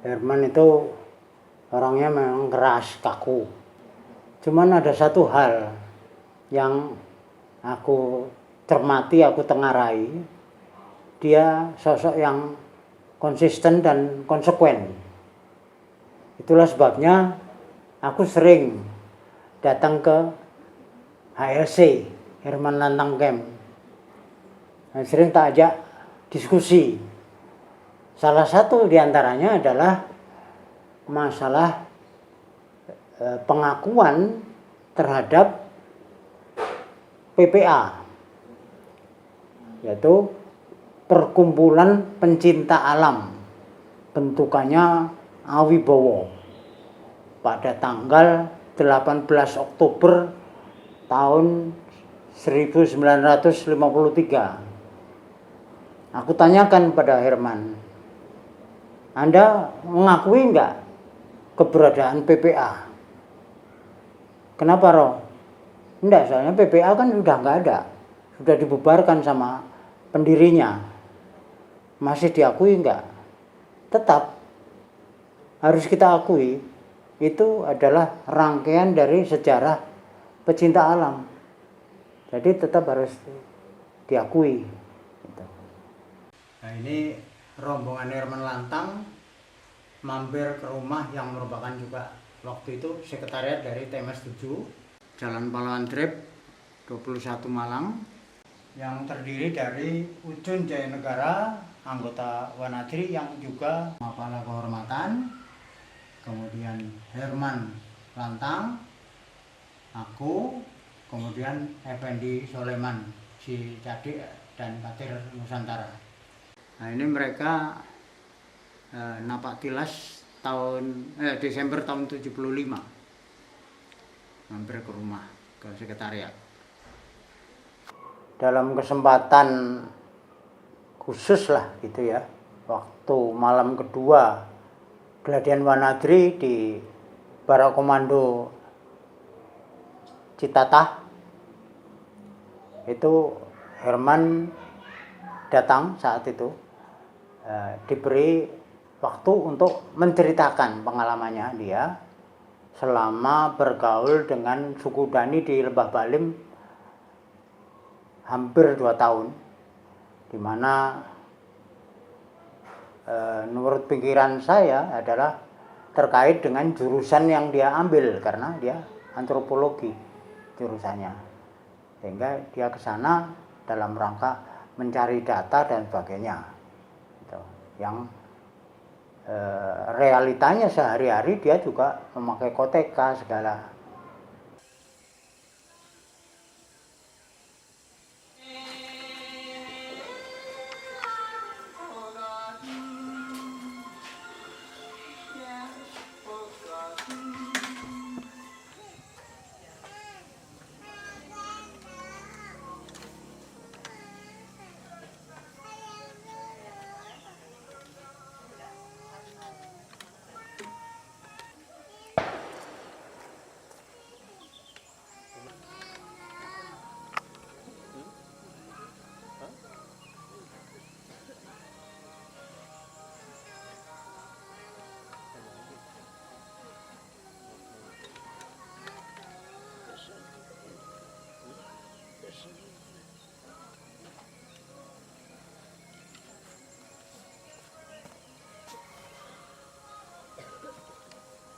Speaker 1: Herman itu orangnya memang keras, kaku. Cuman ada satu hal yang aku cermati, aku tengarai. Dia sosok yang konsisten dan konsekuen. Itulah sebabnya aku sering datang ke HLC, Herman Lantang Camp. Dan sering tak ajak diskusi. Salah satu diantaranya adalah masalah pengakuan terhadap PPA, yaitu Perkumpulan Pencinta Alam, bentukannya Awibowo, pada tanggal 18 Oktober tahun
Speaker 19: 1953. Aku tanyakan pada Herman, Anda mengakui nggak keberadaan PPA? Kenapa, Roh? Enggak, soalnya PPA kan udah nggak ada. Sudah dibubarkan sama pendirinya. Masih diakui nggak? Tetap harus kita akui, itu adalah rangkaian dari sejarah pecinta alam. Jadi tetap harus diakui. Nah, ini rombongan Herman Lantang mampir ke rumah yang merupakan juga waktu itu sekretariat dari TMS 7, Jalan Pahlawan Trip 21 Malang, yang terdiri dari Ujun Jayanegara, anggota Wanadri yang juga Mapala Kehormatan, kemudian Herman Lantang, aku, kemudian Effendi Soleman, si Cadik dan Katir Nusantara. Nah, ini mereka napak tilas Desember tahun 75 mampir ke rumah, ke sekretariat. Dalam kesempatan khusus lah gitu ya, waktu malam kedua Gladian Wanadri di Barakomando Citatah, itu Herman datang saat itu, diberi waktu untuk menceritakan pengalamannya dia selama bergaul dengan suku Dani di Lebah Balim hampir 2 tahun, di mana menurut pikiran saya adalah terkait dengan jurusan yang dia ambil, karena dia antropologi jurusannya, sehingga dia ke sana dalam rangka mencari data dan sebagainya, gitu. Yang realitanya sehari-hari dia juga memakai koteka segala.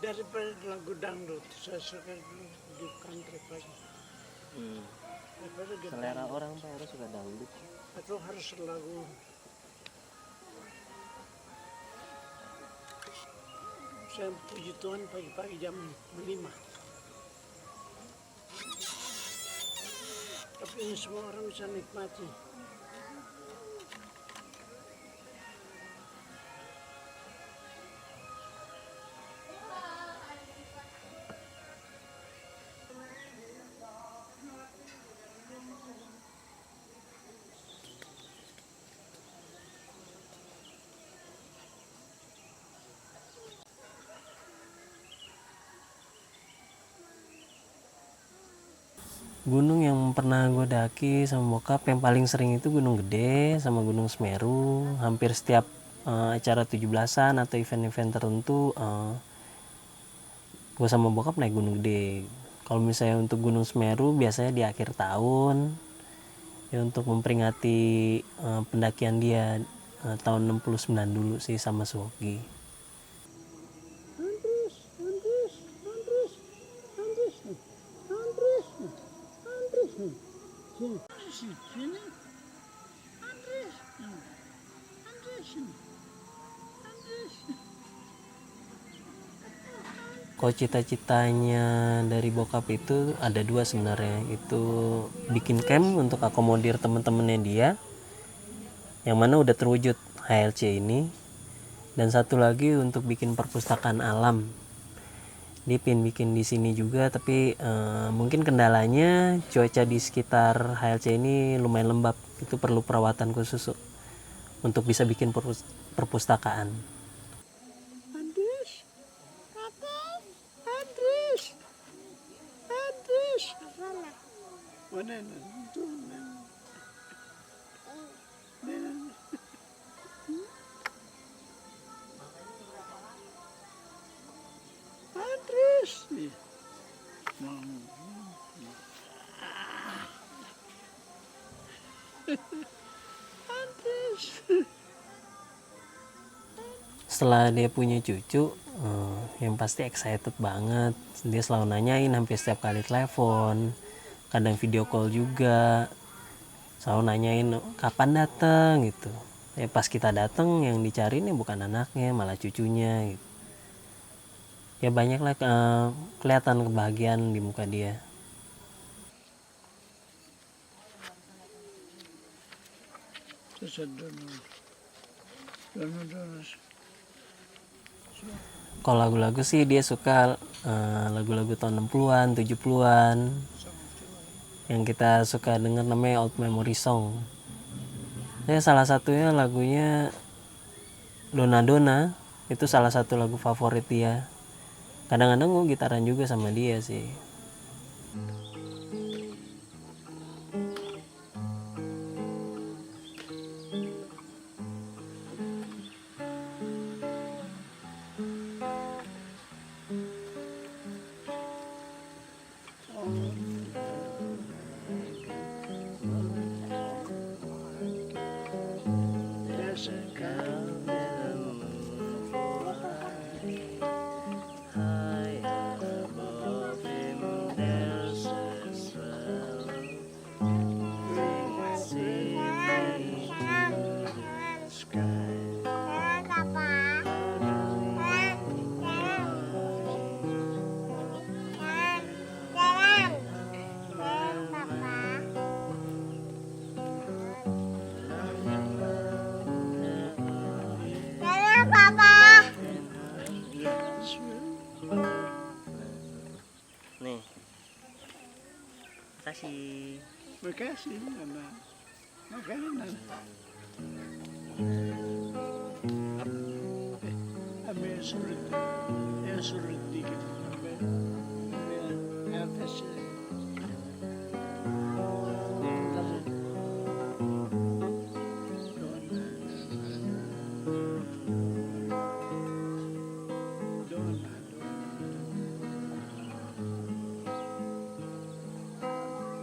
Speaker 1: Daripada lagu dangdut, saya suka di country lagi.
Speaker 20: Selera orang Pak harus suka dangdut.
Speaker 1: Atau harus lagu saya puji Tuhan pagi-pagi jam 5. Tapi ini semua orang bisa nikmati.
Speaker 20: Gunung yang pernah gue daki sama bokap yang paling sering itu Gunung Gede sama Gunung Semeru. Hampir setiap acara 17-an atau event-event tertentu gue sama bokap naik Gunung Gede. Kalau misalnya untuk Gunung Semeru biasanya di akhir tahun ya, untuk memperingati pendakian dia tahun 69 dulu sih sama Suwoki. Kalau cita-citanya dari bokap itu ada 2 sebenarnya, itu bikin camp untuk akomodir teman-temannya dia, yang mana udah terwujud HLC ini, dan satu lagi untuk bikin perpustakaan alam Dia pengen bikin di sini juga, tapi mungkin kendalanya cuaca di sekitar HLC ini lumayan lembab. Itu perlu perawatan khusus untuk bisa bikin perpustakaan. Setelah dia punya cucu, yang pasti excited banget. Dia selalu nanyain hampir setiap kali telepon, kadang video call juga, selalu nanyain kapan datang gitu. Pas kita datang yang dicari nih bukan anaknya, malah cucunya gitu. Ya banyak lah kelihatan kebahagiaan di muka dia. Kalau lagu-lagu sih dia suka lagu-lagu tahun 60-an, 70-an. Yang kita suka dengar namanya Old Memory Song. Salah satunya lagunya Donna Donna, itu salah satu lagu favorit dia. Kadang-kadang gue gitaran juga sama dia sih. Nih. Makasih.
Speaker 1: Makasih, Nana. Makasih, Nana. Ambil surut. Ya surut dikit. Ambil atas.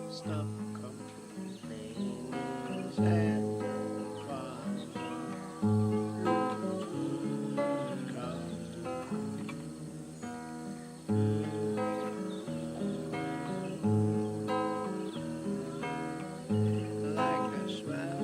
Speaker 1: Stop complaining and fast. Like a swell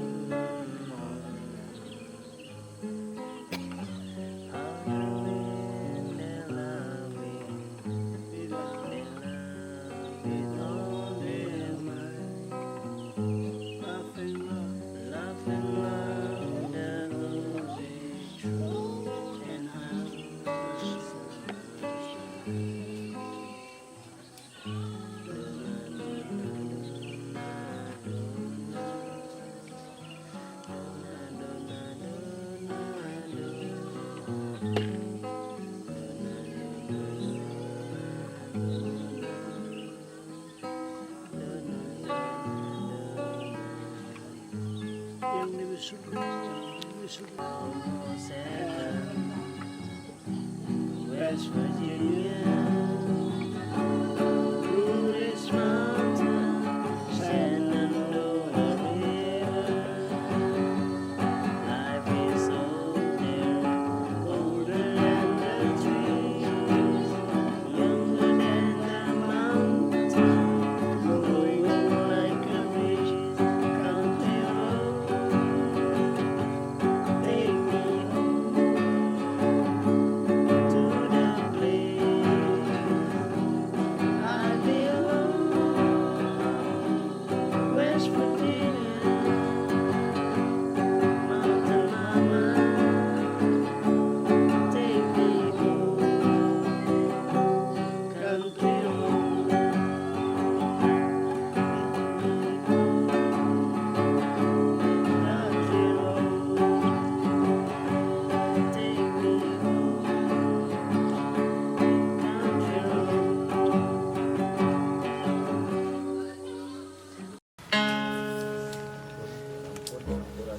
Speaker 1: West Virginia, through this mountain, Shenandoah River. Life is older than the trees, younger than the mountains, growing like a breeze. Country road, take me home to the place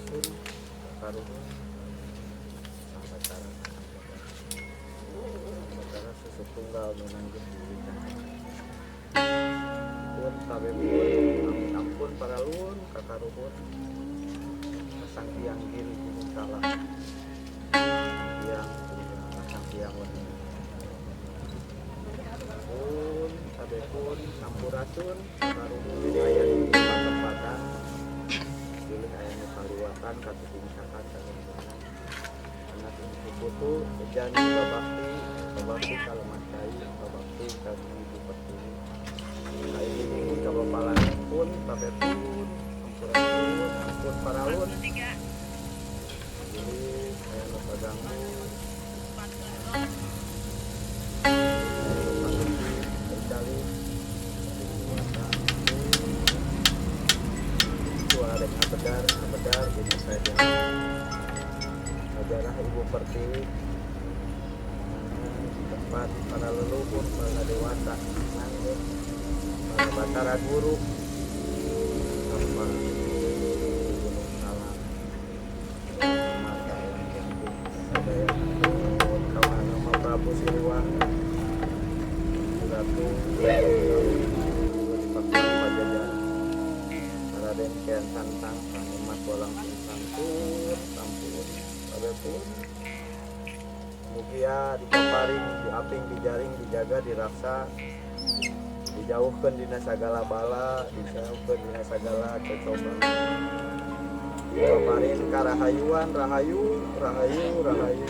Speaker 21: Sampurasun, Kakaruhun, Sambatara, Sambatara susu tunggal menanggung diri pun kabeh ampun para luhur Kakaruhun, Sang Hyang Giri Gunung Salak, Sang Hyang Wani. Pun kabeh pun Sampurasun, Kakaruhun aya di tempatan. Pilih ayahnya kaliwatan, kata tingkakan, kaliwatan anak ini putu, jani babakti kalamatkai, babakti kami ibu pertuni kain ini pun coba palan pun, tabe pun ampun paralun jadi ayahnya padamu berkali ada bedar ini saja sejarah Ibu Pertiwi tempat para leluhur, para dewasa, para batara guru sama Gunung Salak mata yang cantik ada yang kawan nama Prabu Siliwangi Ratu dipakai Pajajaran Raden Kian Santang, Mas Bolang Santun, Sampun, Kabepun, Mugia dipaparing, diaping, dijaring, dijaga, diraksa, dijauhkan dina sagala bala, dijauhkan dina sagala cocoba. Dipaparing karahayuan, rahayu, rahayu, rahayu.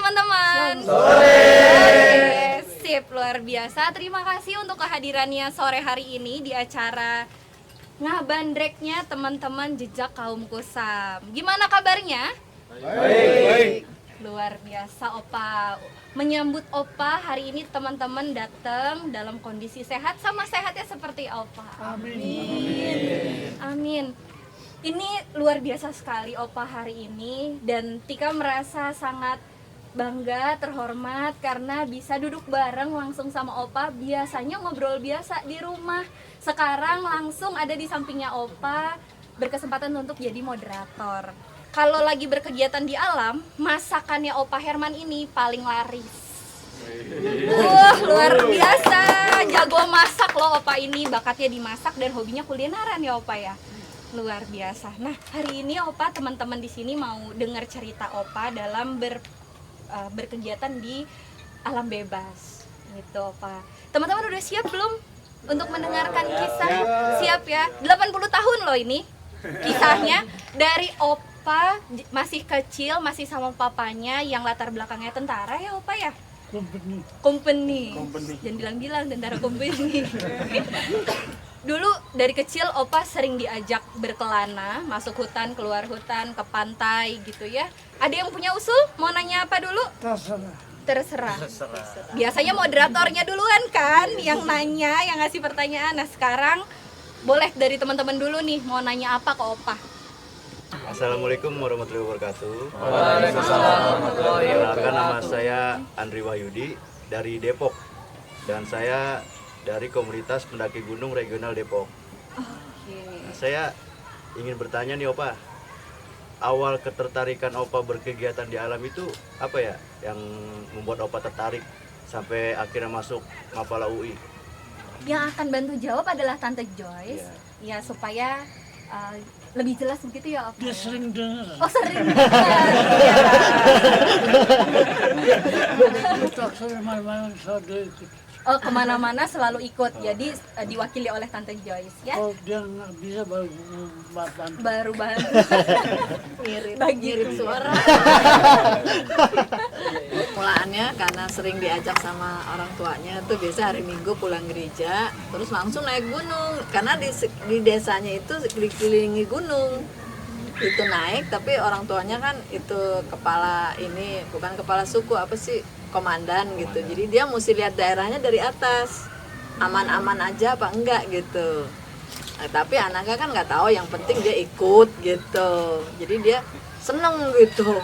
Speaker 2: teman-teman. Sore. Sip, luar biasa. Terima kasih untuk kehadirannya sore hari ini di acara ngabandreknya teman-teman Jejak Kaum Kusam. Gimana kabarnya? Baik. Luar biasa Opa. Menyambut Opa hari ini teman-teman datang dalam kondisi sehat, sama sehatnya seperti Opa. Amin. Amin. Ini luar biasa sekali Opa hari ini, dan Tika merasa sangat bangga, terhormat karena bisa duduk bareng langsung sama Opa. Biasanya ngobrol biasa di rumah, sekarang langsung ada di sampingnya Opa, berkesempatan untuk jadi moderator. Kalau lagi berkegiatan di alam, masakannya Opa Herman ini paling laris. Luar biasa, jago masak loh Opa ini, bakatnya dimasak dan hobinya kulineran ya Opa ya. Luar biasa. Nah, hari ini Opa, teman-teman di sini mau dengar cerita Opa dalam berkegiatan di alam bebas. Gitu Opa. Teman-teman udah siap belum untuk mendengarkan kisah? Siap ya. 80 tahun loh ini kisahnya, dari Opa masih kecil, masih sama papanya yang latar belakangnya tentara ya Opa ya? Company. Jangan bilang-bilang tentara company. Dulu dari kecil Opa sering diajak berkelana, masuk hutan, keluar hutan, ke pantai gitu ya. Ada yang punya usul? Mau nanya apa dulu? Terserah. Biasanya moderatornya duluan kan yang nanya, yang ngasih pertanyaan. Nah sekarang boleh dari teman-teman dulu nih, mau nanya apa ke Opa?
Speaker 22: Assalamualaikum warahmatullahi wabarakatuh.
Speaker 11: Waalaikumsalam warahmatullahi wabarakatuh.
Speaker 22: Perkenalkan, nama saya Andri Wahyudi dari Depok, dan saya dari komunitas pendaki gunung regional Depok. Nah, saya ingin bertanya nih Opa, awal ketertarikan Opa berkegiatan di alam itu apa ya yang membuat Opa tertarik sampai akhirnya masuk Mapala UI?
Speaker 2: Yang akan bantu jawab adalah Tante Joyce, ya supaya lebih jelas begitu ya Opa.
Speaker 1: Dia sering dengar.
Speaker 2: Oh sering dengar. Oh kemana-mana selalu ikut, jadi diwakili oleh Tante Joyce ya.
Speaker 1: Oh dia nggak bisa
Speaker 2: baru bantu. Ngirim suara.
Speaker 11: Mulaannya karena sering diajak sama orang tuanya tuh biasa hari Minggu pulang gereja terus langsung naik gunung, karena di desanya itu dikelilingi gunung. Itu naik, tapi orang tuanya kan itu kepala ini, bukan kepala suku, apa sih, komandan gitu. Jadi dia mesti lihat daerahnya dari atas, aman-aman aja apa enggak gitu. Nah, tapi anaknya kan nggak tahu, yang penting dia ikut gitu. Jadi dia seneng gitu.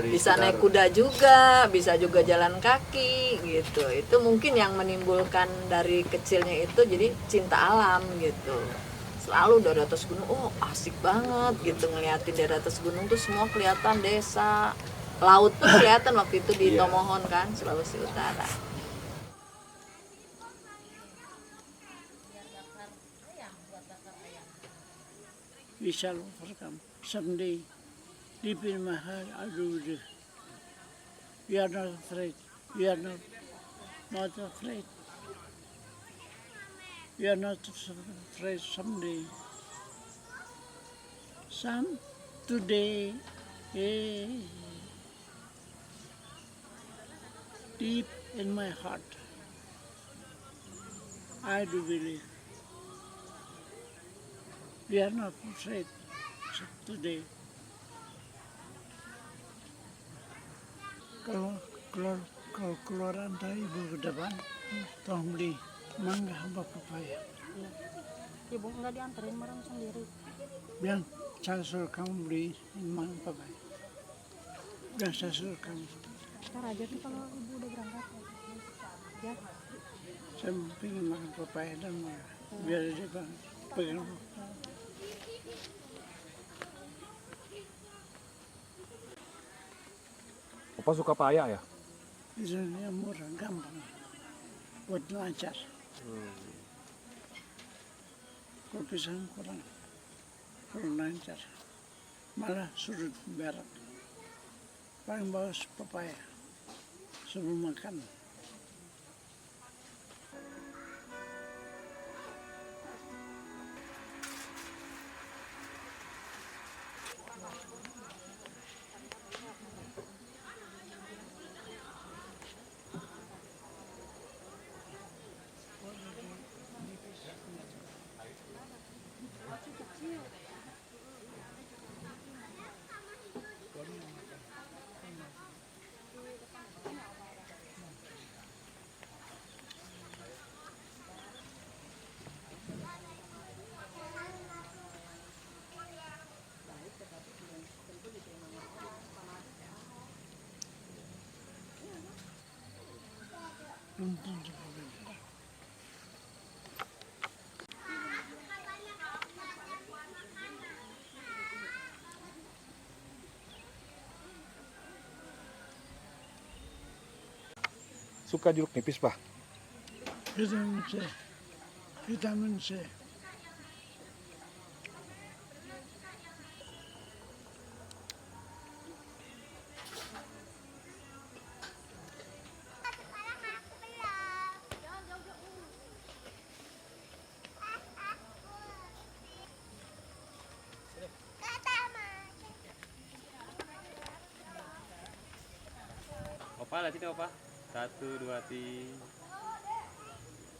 Speaker 11: Bisa naik kuda juga, bisa juga jalan kaki gitu. Itu mungkin yang menimbulkan dari kecilnya itu jadi cinta alam gitu. Selalu dari atas gunung, oh asik banget gitu ngeliatin dari atas gunung tuh semua kelihatan, desa, laut pun kelihatan waktu itu di Tomohon kan, Sulawesi Utara.
Speaker 1: We shall overcome someday. Deep in my heart, I do this. We are not afraid. We are not afraid. We are not afraid someday. Today, deep in my heart, I do believe. We are not afraid today. Kalau keluaran dari ibu ke depan, tolong beli mangga sama pepaya.
Speaker 23: Ibu nggak dianterin barang sendiri.
Speaker 1: Biar saya suruh kamu beli mangga pepaya. Biar saya suruh kamu.
Speaker 23: Ntar aja tuh kalau ibu udah berangkat. Ya.
Speaker 1: Saya pengen makan pepaya dan mangga. Biar dia pegang.
Speaker 6: Opa suka paya ya?
Speaker 1: Itu yang murah, gampang. Buat lancar. Kalau pisang kurang lancar. Malah surut berat. Paling bagus pepaya sebelum makan.
Speaker 6: Suka jeruk nipis, Pak?
Speaker 1: Vitamin C. Vitamin C.
Speaker 13: Opa, lihat sini Opa. 1, 2, 3.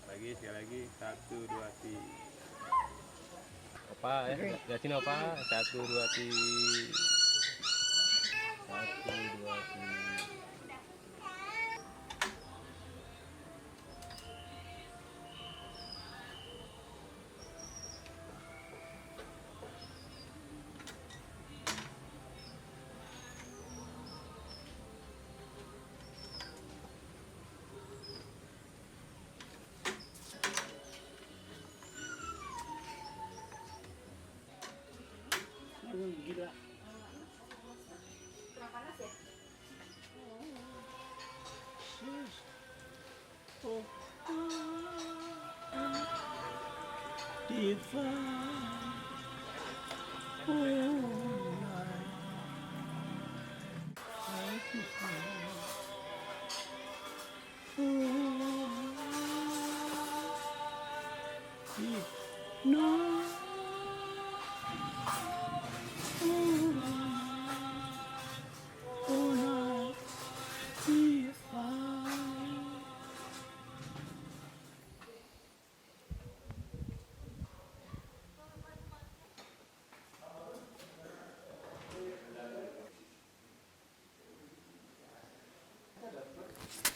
Speaker 13: Lagi, sekali lagi. 1, 2, 3. Opa, ya. Lihat sini Opa. 1, 2, 3. 1, 2, 3.
Speaker 1: Gila. Oh, no.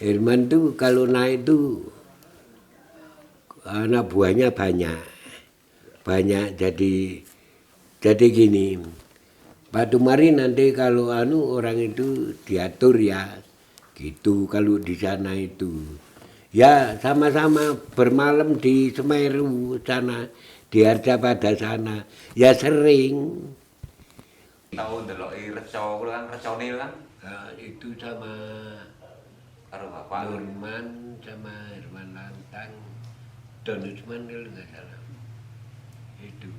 Speaker 4: Herman tuh kalau naik tuh anak buahnya banyak jadi gini, Pak Tumari nanti kalau orang itu diatur ya gitu. Kalau di sana itu ya sama-sama bermalam di Semeru sana, di Harjapada sana ya sering.
Speaker 5: Tahu delok reco kan, recone kan?
Speaker 4: Nah, itu sama
Speaker 5: Karo bapak
Speaker 4: Nurman sama Herman Lantang, Don Usman kalau nggak salah, itu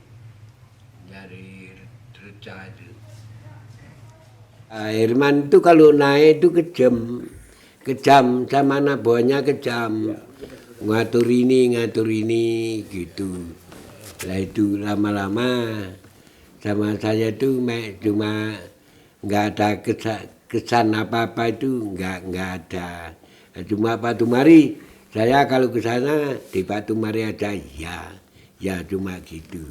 Speaker 4: nyari reca itu. Herman itu kalau naik itu kejam sama anak buahnya kejam, ngatur ini gitu. Lah itu lama-lama sama saya tuh cuma nggak ada kesan apa-apa itu nggak ada. Cuma Pak Tumari, saya kalau ke sana di Pak Tumari aja ya cuma gitu.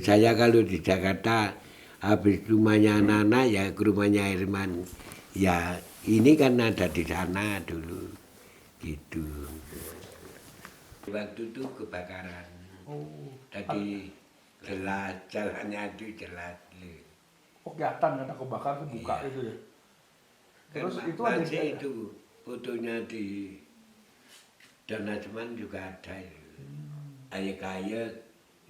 Speaker 4: Saya kalau di Jakarta habis rumahnya anak-anak ya ke rumahnya Herman. Ya ini kan ada di sana dulu gitu. Waktu itu kebakaran. Tadi jelas jalannya itu jelas.
Speaker 6: Oh, kelihatan ada kebakaran buka itu ya. Terus itu ada
Speaker 4: itu fotonya di Donasman juga ada itu. Ayak-ayak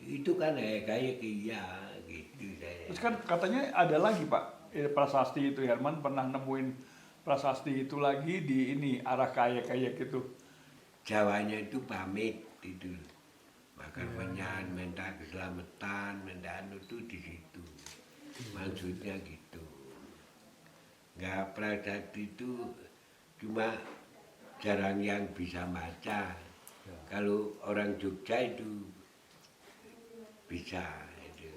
Speaker 4: itu kan ayak-ayak iya gitu saya.
Speaker 6: Terus kan katanya ada lagi Pak, prasasti itu Herman pernah nemuin prasasti itu lagi di ini arah kayak itu.
Speaker 4: Jawanya itu pamit itu. Makan menyan, minta keselamatan, minta itu di situ. Maksudnya gitu. Nggak prasasti itu cuma jarang yang bisa baca. Kalau orang Jogja itu bisa itu.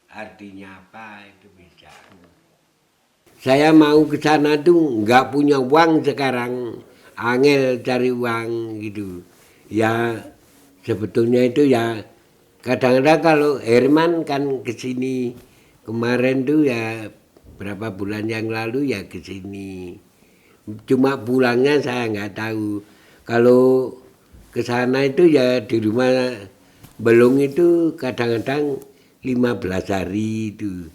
Speaker 4: Artinya apa itu bisa. Saya mau ke sana tuh nggak punya uang sekarang, angel cari uang gitu. Ya sebetulnya itu ya kadang-kadang kalau Herman kan kesini kemarin tuh ya berapa bulan yang lalu ya ke sini. Cuma pulangnya saya nggak tahu. Kalau ke sana itu ya di rumah Belung itu kadang-kadang 15 hari itu.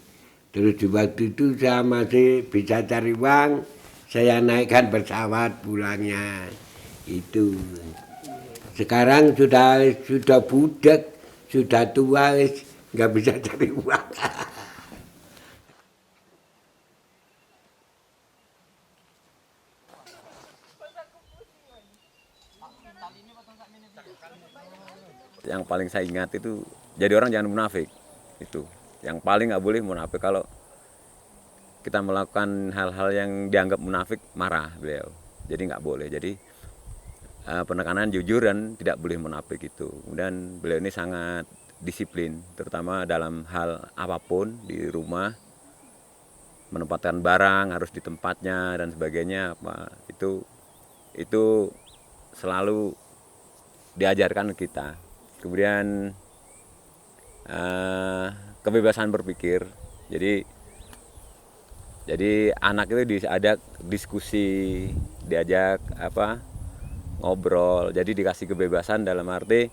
Speaker 4: Terus di waktu itu saya masih bisa cari uang, saya naikkan pesawat pulangnya. Itu. Sekarang sudah budak, sudah tua, nggak bisa cari uang.
Speaker 7: Yang paling saya ingat itu jadi orang jangan munafik. Itu yang paling nggak boleh munafik. Kalau kita melakukan hal-hal yang dianggap munafik, marah beliau. Jadi nggak boleh. Jadi penekanan jujur dan tidak boleh munafik itu. Kemudian beliau ini sangat disiplin, terutama dalam hal apapun di rumah, menempatkan barang harus di tempatnya dan sebagainya. Itu selalu diajarkan kita. Kemudian kebebasan berpikir. Jadi anak itu ada diskusi, diajak ngobrol. Jadi dikasih kebebasan dalam arti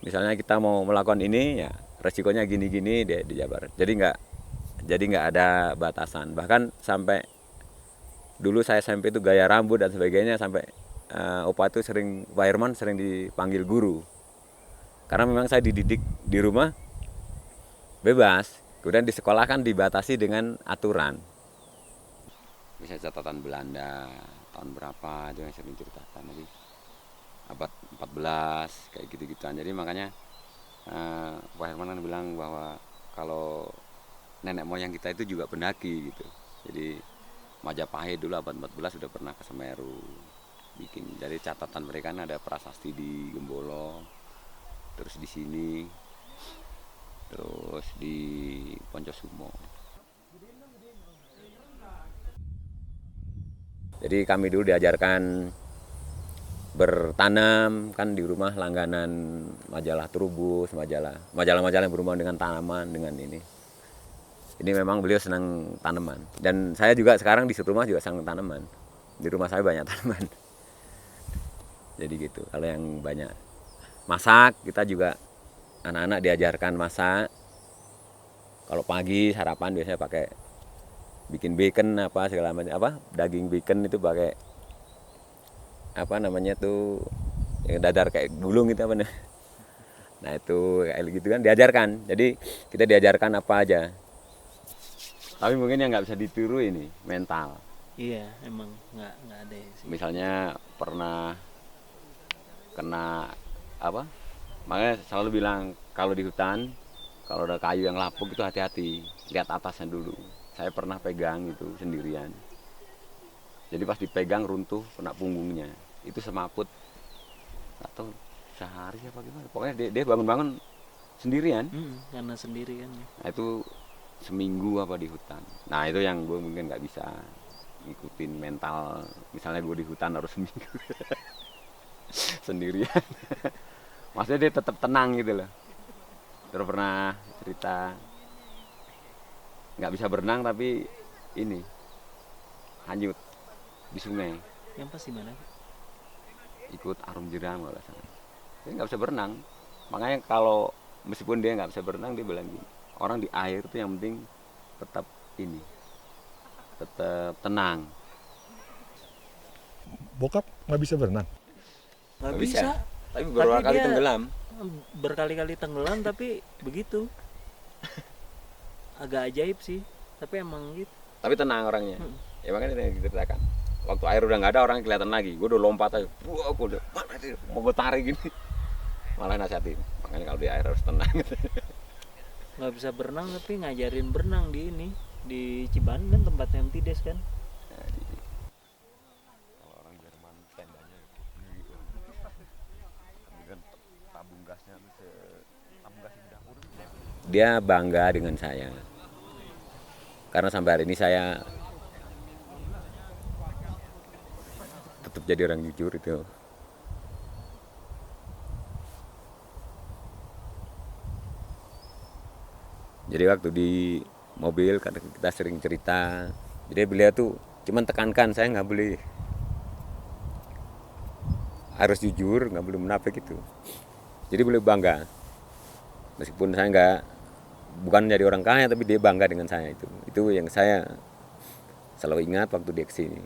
Speaker 7: misalnya kita mau melakukan ini ya resikonya gini-gini dia dijabar. Jadi nggak ada batasan. Bahkan sampai dulu saya SMP itu gaya rambut dan sebagainya sampai Opa itu Pak Herman sering dipanggil guru. Karena memang saya dididik di rumah bebas, kemudian di sekolah kan dibatasi dengan aturan. Misalnya catatan Belanda, tahun berapa aja yang sering ceritakan, jadi abad 14, kayak gitu-gituan. Jadi makanya Pak Herman kan bilang bahwa kalau nenek moyang kita itu juga pendaki gitu. Jadi Majapahit dulu abad 14 sudah pernah ke Semeru. Bikin, jadi catatan mereka kan ada prasasti di Gembolo, terus di sini, terus di Poncosumo. Jadi kami dulu diajarkan bertanam, kan di rumah langganan majalah Trubus, majalah-majalah yang berhubungan dengan tanaman, dengan ini. Ini memang beliau senang tanaman. Dan saya juga sekarang di rumah juga senang tanaman. Di rumah saya banyak tanaman. Jadi gitu, kalau yang banyak masak, kita juga anak-anak diajarkan masak. Kalau pagi sarapan biasanya pakai bikin bacon segala macam daging bacon itu pakai namanya tuh yang dadar kayak gulung itu nah itu kayak gitu kan diajarkan. Jadi kita diajarkan apa aja, tapi mungkin yang nggak bisa ditiru ini mental.
Speaker 20: Iya, emang nggak ada sih.
Speaker 7: Misalnya pernah kena makanya selalu bilang kalau di hutan kalau ada kayu yang lapuk itu hati-hati, lihat atasnya dulu. Saya pernah pegang itu sendirian. Jadi pas dipegang runtuh kena punggungnya. Itu semaput atau sehari apa gimana. Pokoknya dia bangun-bangun sendirian.
Speaker 20: Karena sendiri kan.
Speaker 7: Nah, itu seminggu di hutan. Nah itu yang gue mungkin nggak bisa ngikutin mental. Misalnya gue di hutan harus seminggu sendirian. Maksudnya dia tetap tenang gitu loh. Terus pernah cerita nggak bisa berenang tapi ini hanyut di sungai.
Speaker 20: Yang pasti mana?
Speaker 7: Ikut arum jeram kalau salah. Dia nggak bisa berenang. Makanya kalau meskipun dia nggak bisa berenang dia bilang gini, orang di air itu yang penting tetap tenang.
Speaker 8: Bokap nggak bisa berenang?
Speaker 20: Nggak bisa.
Speaker 7: Tapi beberapa kali tenggelam.
Speaker 20: Berkali-kali tenggelam tapi begitu. Agak ajaib sih, tapi emang gitu.
Speaker 7: Tapi tenang orangnya. Ya makanya dia ceritakan. Waktu air udah nggak ada orang kelihatan lagi. Gue udah lompat aja. Wah, aku udah mana dia mau gue tarik gini. Malah nasihatin. Makanya kalau di air harus tenang.
Speaker 20: Nggak bisa berenang tapi ngajarin berenang di Ciban kan tempatnya Tides kan.
Speaker 7: Orang Jerman tendanya gitu. Kemudian tabung gasnya tabung gas di dapur. Dia bangga dengan saya. Karena sampai hari ini saya tetap jadi orang jujur itu. Jadi waktu di mobil, kadang kita sering cerita. Jadi beliau tuh cuman tekankan, saya nggak boleh, harus jujur, nggak boleh munafik itu. Jadi beliau bangga, meskipun saya bukan menjadi orang kaya, tapi dia bangga dengan saya itu. Itu yang saya selalu ingat waktu dia kesini.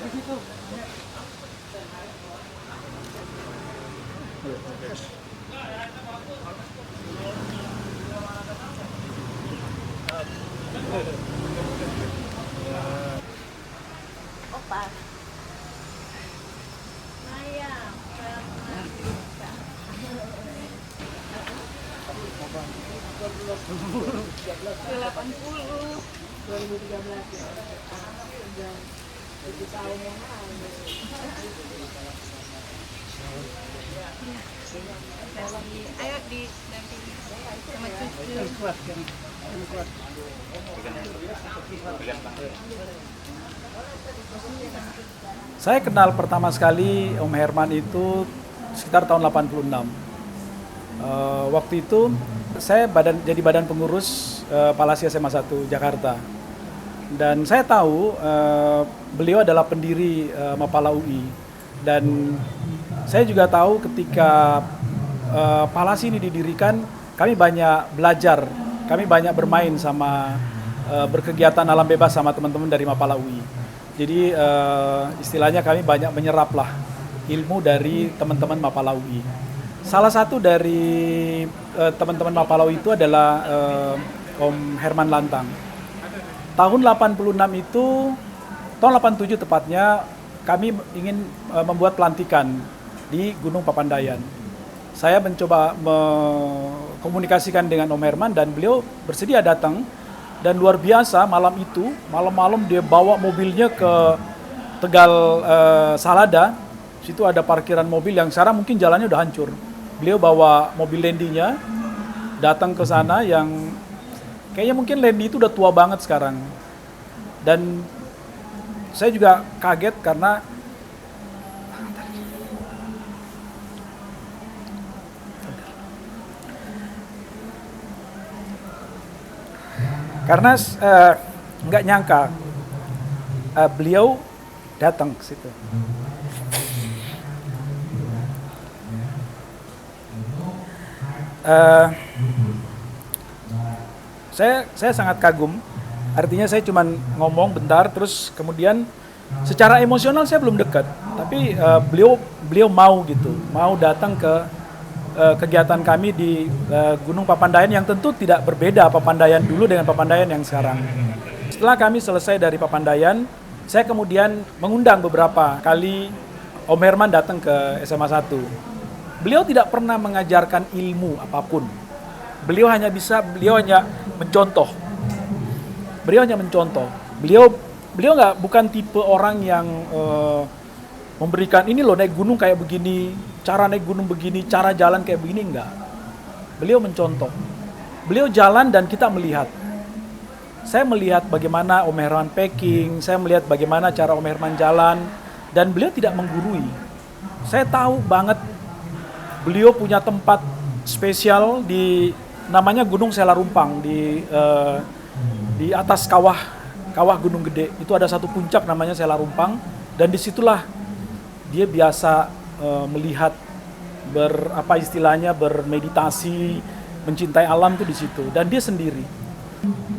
Speaker 1: di situ.
Speaker 11: Opa. Maya.
Speaker 1: 7 tahun yang lalu.
Speaker 2: Ayo didampingi sama cucu.
Speaker 1: Kuat kan? Kuat. Saya kenal pertama sekali Om Herman itu sekitar tahun 86. Waktu itu saya jadi badan pengurus Palasi SMA 1 Jakarta. Dan saya tahu beliau adalah pendiri Mapala UI. Dan saya juga tahu ketika Palasi ini didirikan, kami banyak belajar, kami banyak bermain sama berkegiatan alam bebas sama teman-teman dari Mapala UI. Jadi istilahnya kami banyak menyerap lah ilmu dari teman-teman Mapala UI. Salah satu dari teman-teman Mapala UI itu adalah Om Herman Lantang. Tahun 86 itu, tahun 87 tepatnya, kami ingin membuat pelantikan di Gunung Papandayan. Saya mencoba mengkomunikasikan dengan Om Herman dan beliau bersedia datang. Dan luar biasa malam itu, malam-malam dia bawa mobilnya ke Tegal Salada. Situ ada parkiran mobil yang sekarang mungkin jalannya udah hancur. Beliau bawa mobil Landy-nya, datang ke sana yang kayaknya mungkin Landy itu udah tua banget sekarang. Dan saya juga kaget karena nggak nyangka beliau datang ke situ. Saya sangat kagum. Artinya saya cuma ngomong bentar, terus kemudian secara emosional saya belum dekat, tapi beliau mau gitu, mau datang ke kegiatan kami di Gunung Papandayan yang tentu tidak berbeda Papandayan dulu dengan Papandayan yang sekarang. Setelah kami selesai dari Papandayan, saya kemudian mengundang beberapa kali Om Herman datang ke SMA 1. Beliau tidak pernah mengajarkan ilmu apapun. Beliau hanya mencontoh. Beliau hanya mencontoh. Beliau bukan tipe orang yang memberikan ini loh naik gunung kayak begini, cara naik gunung begini, cara jalan kayak begini, enggak. Beliau mencontoh. Beliau jalan dan kita melihat. Saya melihat bagaimana Om Herman packing, saya melihat bagaimana cara Om Herman jalan, dan beliau tidak menggurui. Saya tahu banget beliau punya tempat spesial di namanya Gunung Selarumpang di atas kawah Gunung Gede. Itu ada satu puncak namanya Selarumpang, dan disitulah dia biasa melihat bermeditasi, mencintai alam itu di situ, dan dia sendiri.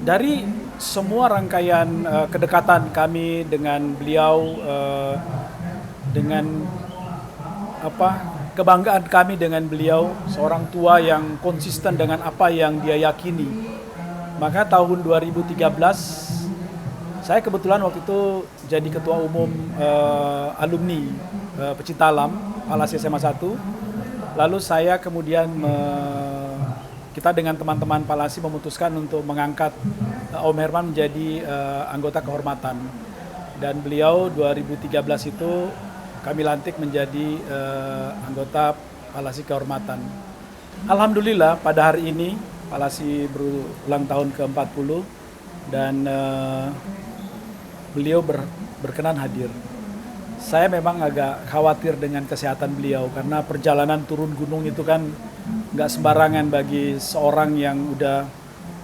Speaker 1: Dari semua rangkaian kedekatan kami dengan beliau, dengan kebanggaan kami dengan beliau, seorang tua yang konsisten dengan apa yang dia yakini. Maka tahun 2013
Speaker 8: Saya kebetulan waktu itu jadi ketua umum alumni pecinta alam Palasi SMA 1. Lalu saya kemudian kita dengan teman-teman Palasi memutuskan untuk mengangkat Om Herman menjadi anggota kehormatan. Dan beliau 2013 itu kami lantik menjadi anggota Palasi kehormatan. Alhamdulillah pada hari ini Palasi berulang tahun ke-40 dan beliau berkenan hadir. Saya memang agak khawatir dengan kesehatan beliau karena perjalanan turun gunung itu kan nggak sembarangan bagi seorang yang udah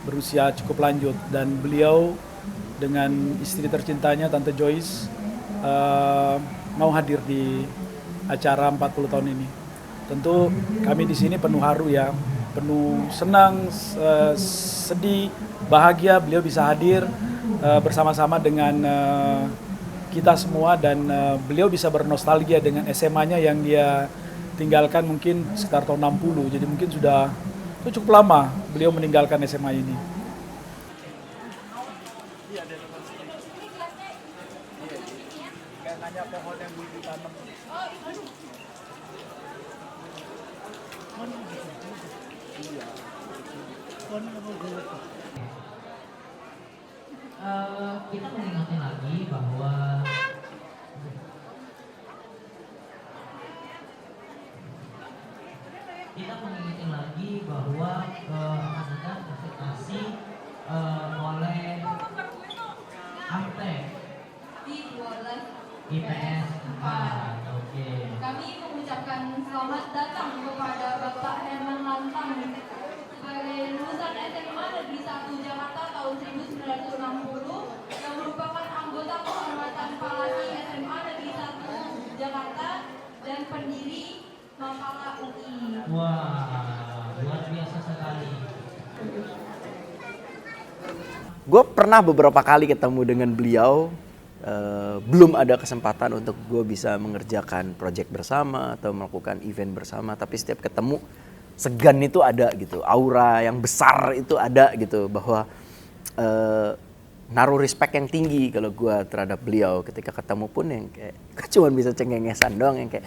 Speaker 8: berusia cukup lanjut, dan beliau dengan istri tercintanya Tante Joyce mau hadir di acara 40 tahun ini. Tentu kami di sini penuh haru ya, penuh senang, sedih, bahagia beliau bisa hadir bersama-sama dengan kita semua, dan beliau bisa bernostalgia dengan SMA-nya yang dia tinggalkan mungkin sekitar tahun 60. Jadi mungkin sudah cukup lama beliau meninggalkan SMA ini.
Speaker 9: Kita mengingatkan lagi bahwa akan ada presentasi oleh AMTE di 12 IPS 4. Oke.
Speaker 12: Kami mengucapkan selamat datang kepada Bapak Herman Lantang sebagai lulusan SMA Negeri 1 Jakarta tahun 1960 yang merupakan anggota kehormatan Palasi SMA Negeri 1 Jakarta dan pendiri Mapala UI.
Speaker 9: Wah, luar biasa sekali.
Speaker 24: Gue pernah beberapa kali ketemu dengan beliau, belum ada kesempatan untuk gue bisa mengerjakan proyek bersama atau melakukan event bersama, tapi setiap ketemu segan itu ada gitu, aura yang besar itu ada gitu, bahwa naruh respect yang tinggi kalau gue terhadap beliau. Ketika ketemu pun yang kayak cuma bisa cengengesan doang, yang kayak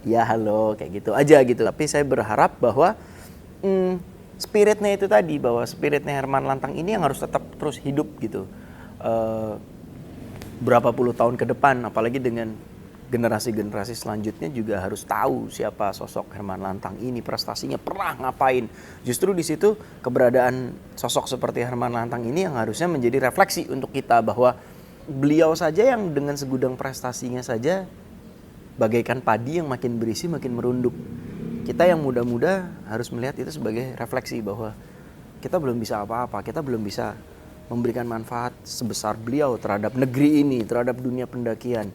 Speaker 24: ya halo kayak gitu aja gitu. Tapi saya berharap bahwa spiritnya itu tadi, bahwa spiritnya Herman Lantang ini yang harus tetap terus hidup gitu, berapa puluh tahun ke depan, apalagi dengan generasi-generasi selanjutnya juga harus tahu siapa sosok Herman Lantang ini, prestasinya pernah ngapain. Justru di situ keberadaan sosok seperti Herman Lantang ini yang harusnya menjadi refleksi untuk kita, bahwa beliau saja yang dengan segudang prestasinya saja bagaikan padi yang makin berisi makin merunduk. Kita yang muda-muda harus melihat itu sebagai refleksi bahwa kita belum bisa apa-apa, kita belum bisa memberikan manfaat sebesar beliau terhadap negeri ini, terhadap dunia pendakian.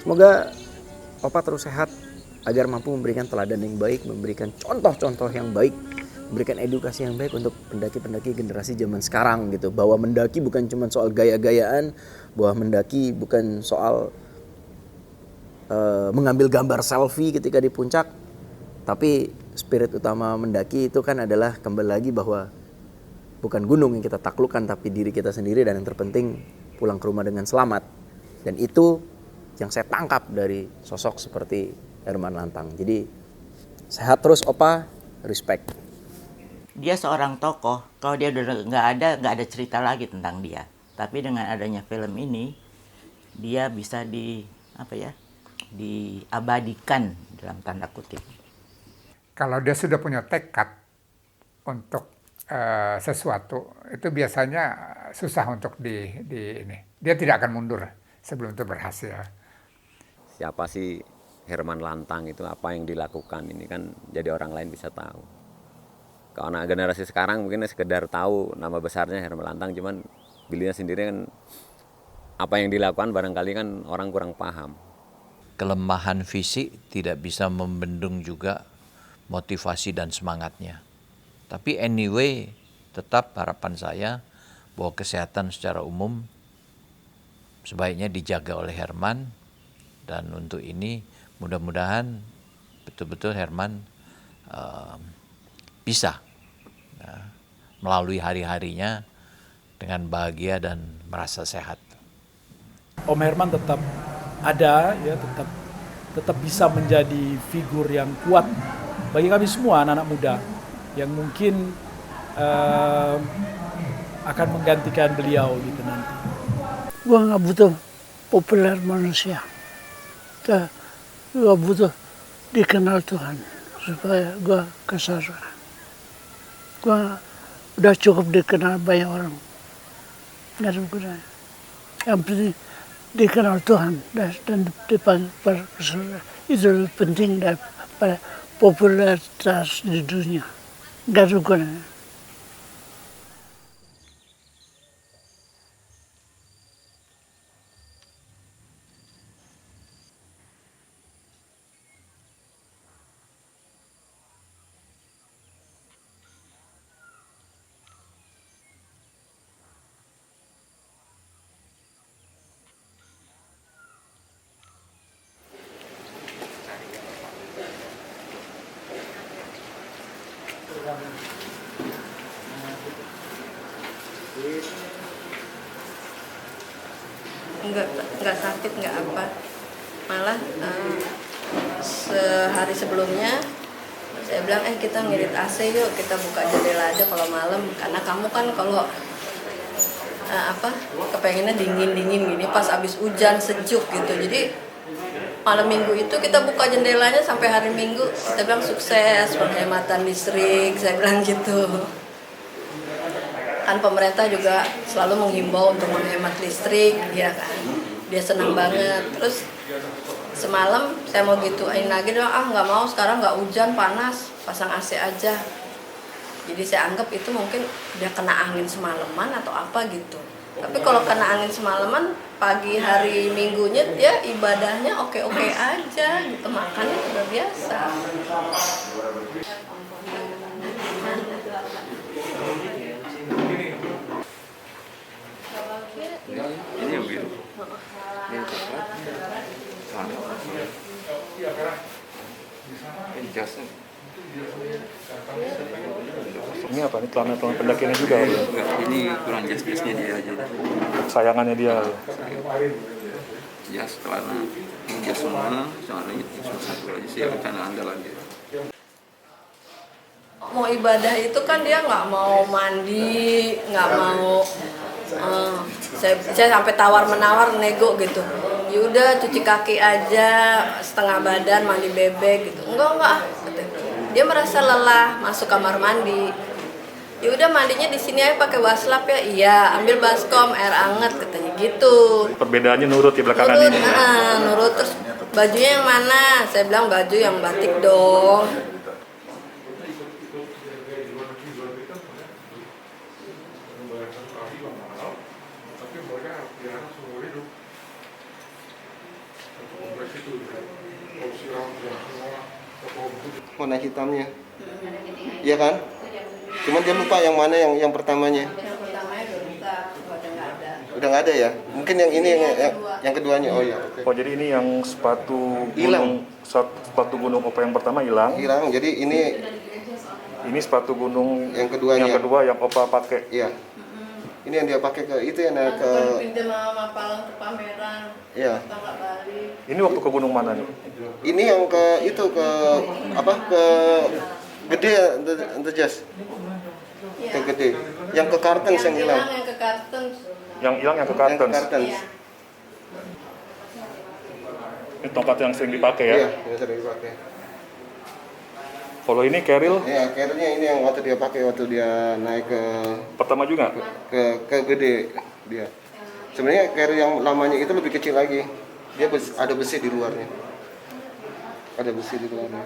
Speaker 24: Semoga Opa terus sehat agar mampu memberikan teladan yang baik, memberikan contoh-contoh yang baik, memberikan edukasi yang baik untuk pendaki-pendaki generasi zaman sekarang gitu. Bahwa mendaki bukan cuma soal gaya-gayaan, bahwa mendaki bukan soal mengambil gambar selfie ketika di puncak, tapi spirit utama mendaki itu kan adalah kembali lagi bahwa bukan gunung yang kita taklukkan, tapi diri kita sendiri, dan yang terpenting pulang ke rumah dengan selamat. Dan itu yang saya tangkap dari sosok seperti Herman Lantang. Jadi sehat terus Opa, respect.
Speaker 25: Dia seorang tokoh, kalau dia udah nggak ada cerita lagi tentang dia. Tapi dengan adanya film ini, dia bisa diabadikan dalam tanda kutip.
Speaker 26: Kalau dia sudah punya tekad untuk sesuatu, itu biasanya susah untuk ini. Dia tidak akan mundur sebelum itu berhasil.
Speaker 7: Siapa sih Herman Lantang itu, apa yang dilakukan ini kan jadi orang lain bisa tahu. Karena generasi sekarang mungkin sekedar tahu nama besarnya Herman Lantang, cuman beliau sendiri kan apa yang dilakukan barangkali kan orang kurang paham.
Speaker 27: Kelemahan fisik tidak bisa membendung juga motivasi dan semangatnya. Tapi anyway, tetap harapan saya bahwa kesehatan secara umum sebaiknya dijaga oleh Herman, Dan untuk ini mudah-mudahan betul-betul Herman bisa melalui hari-harinya dengan bahagia dan merasa sehat.
Speaker 8: Om Herman tetap ada, ya, tetap bisa menjadi figur yang kuat bagi kami semua anak-anak muda yang mungkin akan menggantikan beliau gitu nanti.
Speaker 1: Gua nggak butuh populer manusia, gua butuh dikenal Tuhan supaya gua kesal. Gua udah cukup dikenal banyak orang, nggak ada gunanya. Yang penting dikenal Tuhan dan dipanggil itu lebih penting daripada popularitas di dunia. Nggak ada gunanya.
Speaker 11: Nggak sakit, nggak apa, malah sehari sebelumnya saya bilang kita ngirit AC yuk, kita buka jendela aja kalau malam, karena kamu kan kalau kepengennya dingin gini, pas abis hujan sejuk gitu. Jadi malam minggu itu kita buka jendelanya sampai hari Minggu, kita bilang sukses penghematan listrik, saya bilang gitu. Kan pemerintah juga selalu menghimbau untuk menghemat listrik, ya kan. Dia senang banget. Terus semalam saya mau gituin lagi, dia bilang nggak mau, sekarang nggak hujan, panas, pasang AC aja. Jadi saya anggap itu mungkin dia kena angin semalaman atau apa gitu. Tapi kalau kena angin semalaman, pagi hari Minggunya dia ibadahnya oke-oke aja gitu, makannya udah biasa.
Speaker 5: Ini yang biru. Ini yang coklat. Sana. Ini jasnya.
Speaker 3: Ini apa? Ini celana pendakiannya juga?
Speaker 5: Enggak, ini kurang jas-jasnya dia aja.
Speaker 3: Sayangannya dia?
Speaker 5: Jas, celana. Ini jas semua, celananya cuma satu aja sih, yang celana andalan dia.
Speaker 11: Mau ibadah itu kan dia nggak mau mandi, nggak mau saya sampai tawar-menawar nego gitu. Yaudah cuci kaki aja, setengah badan mandi bebek gitu. Enggak. Dia merasa lelah masuk kamar mandi. Yaudah mandinya di sini aja pakai waslap ya. Iya, ambil baskom air anget katanya gitu.
Speaker 3: Perbedaannya nurut ya belakangan ini.
Speaker 11: Nurut. Terus bajunya yang mana? Saya bilang baju yang batik dong.
Speaker 10: Warna hitamnya, iya kan? Cuman dia lupa yang mana yang pertamanya.
Speaker 11: Yang pertamanya
Speaker 10: udah nggak ada ya? Mungkin yang ini yang keduanya. Oh iya. Okay.
Speaker 3: Oh jadi ini yang sepatu
Speaker 10: hilang.
Speaker 3: Sepatu gunung Opa yang pertama hilang.
Speaker 10: Hilang. Jadi
Speaker 3: ini sepatu gunung
Speaker 10: yang keduanya.
Speaker 3: Yang kedua yang Opa pakai.
Speaker 10: Iya. Ini yang dia pakai ke itu yang ke
Speaker 11: pinjam sama Mapalang ke pameran.
Speaker 10: Iya.
Speaker 3: Ini waktu ke gunung mana nih?
Speaker 10: Ini yang ke itu ke apa ke gede The Jazz.
Speaker 11: Ya.
Speaker 10: Ke gede. Yang ke Kartens yang hilang.
Speaker 11: Yang ke Kartens.
Speaker 3: Yang hilang yang ke Kartens.
Speaker 11: Iya.
Speaker 3: Ini tongkat yang sering dipakai ya?
Speaker 10: Iya, yang sering dipakai.
Speaker 3: Kalau ini Keril?
Speaker 10: Iya, Kerilnya ini yang waktu dia pakai waktu dia naik ke
Speaker 3: pertama juga
Speaker 10: ke gede dia. Sebenarnya Keril yang lamanya itu lebih kecil lagi. Dia ada besi di luarnya. Ada besi di luarnya.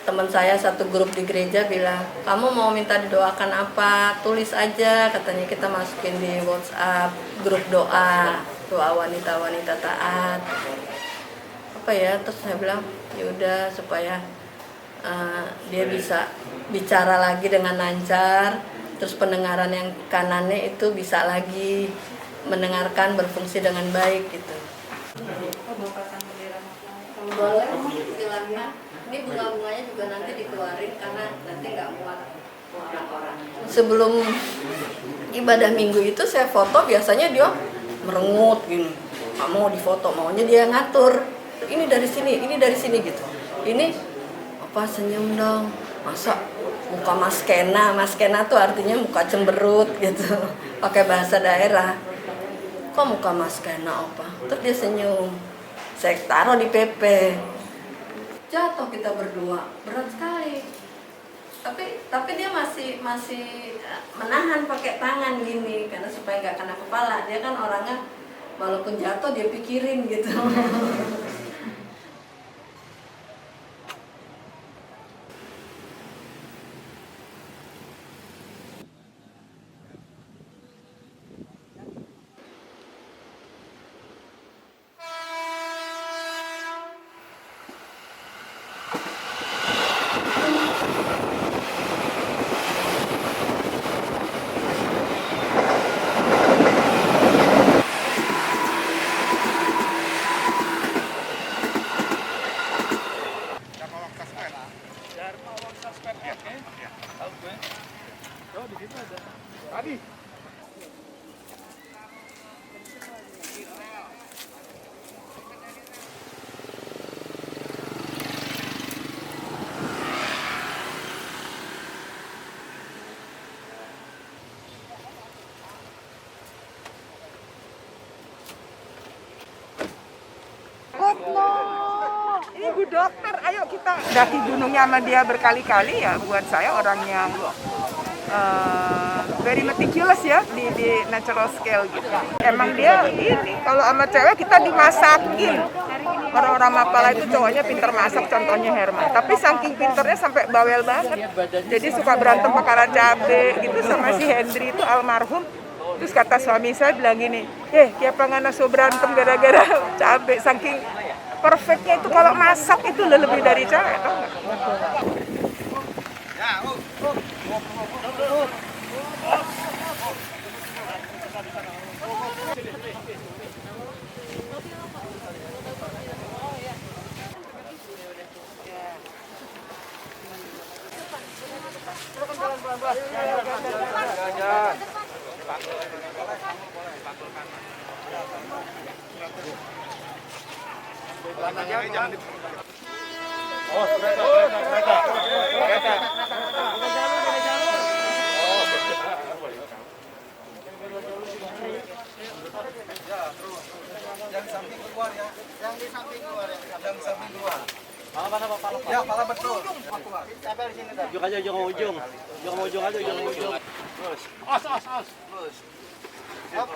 Speaker 11: Teman saya satu grup di gereja bilang, kamu mau minta didoakan apa? Tulis aja, katanya kita masukin di WhatsApp grup doa wanita-wanita taat. Apa ya? Terus saya bilang, yaudah supaya dia bisa bicara lagi dengan lancar, terus pendengaran yang kanannya itu bisa lagi. mendengarkan, berfungsi dengan baik gitu. Boleh, silakan. Ini bunga-bunganya juga nanti dikeluarin karena nanti nggak muat orang-orang. Sebelum ibadah minggu itu saya foto, biasanya dia merengut gini, nggak mau difoto, maunya dia ngatur. Ini dari sini gitu. Ini apa, senyum dong, masa muka maskena tuh artinya muka cemberut gitu, pakai bahasa daerah. Kok muka maskena apa? Terus dia senyum. Saya taruh di PP. Jatuh kita berdua, berat sekali. Tapi dia masih menahan pakai tangan gini karena supaya nggak kena kepala. Dia kan orangnya walaupun jatuh dia pikirin gitu.
Speaker 14: Ini Bu Dokter, ayo kita daki gunungnya sama dia berkali-kali ya. Buat saya orang yang very meticulous ya di natural scale gitu. Emang dia ini kalau sama cewek kita dimasakin. Orang-orang Mapala itu cowoknya pinter masak, contohnya Herman. Tapi saking pinternya sampai bawel banget. Jadi suka berantem perkara cabe gitu sama si Hendri itu almarhum. Terus kata suami saya bilang gini, siapa ngana so berantem gara-gara cabe, saking perfectnya itu kalau masak itu lebih dari cewek, tau nggak?
Speaker 15: Yang samping keluar ya. Yang di samping keluar ya. Yang samping keluar. Pala. Ya, pala betul. Sampai di sini dah. Ujung aja, ujung ujung. Ujung aja, ujung ujung. Terus. As. Terus. Siap.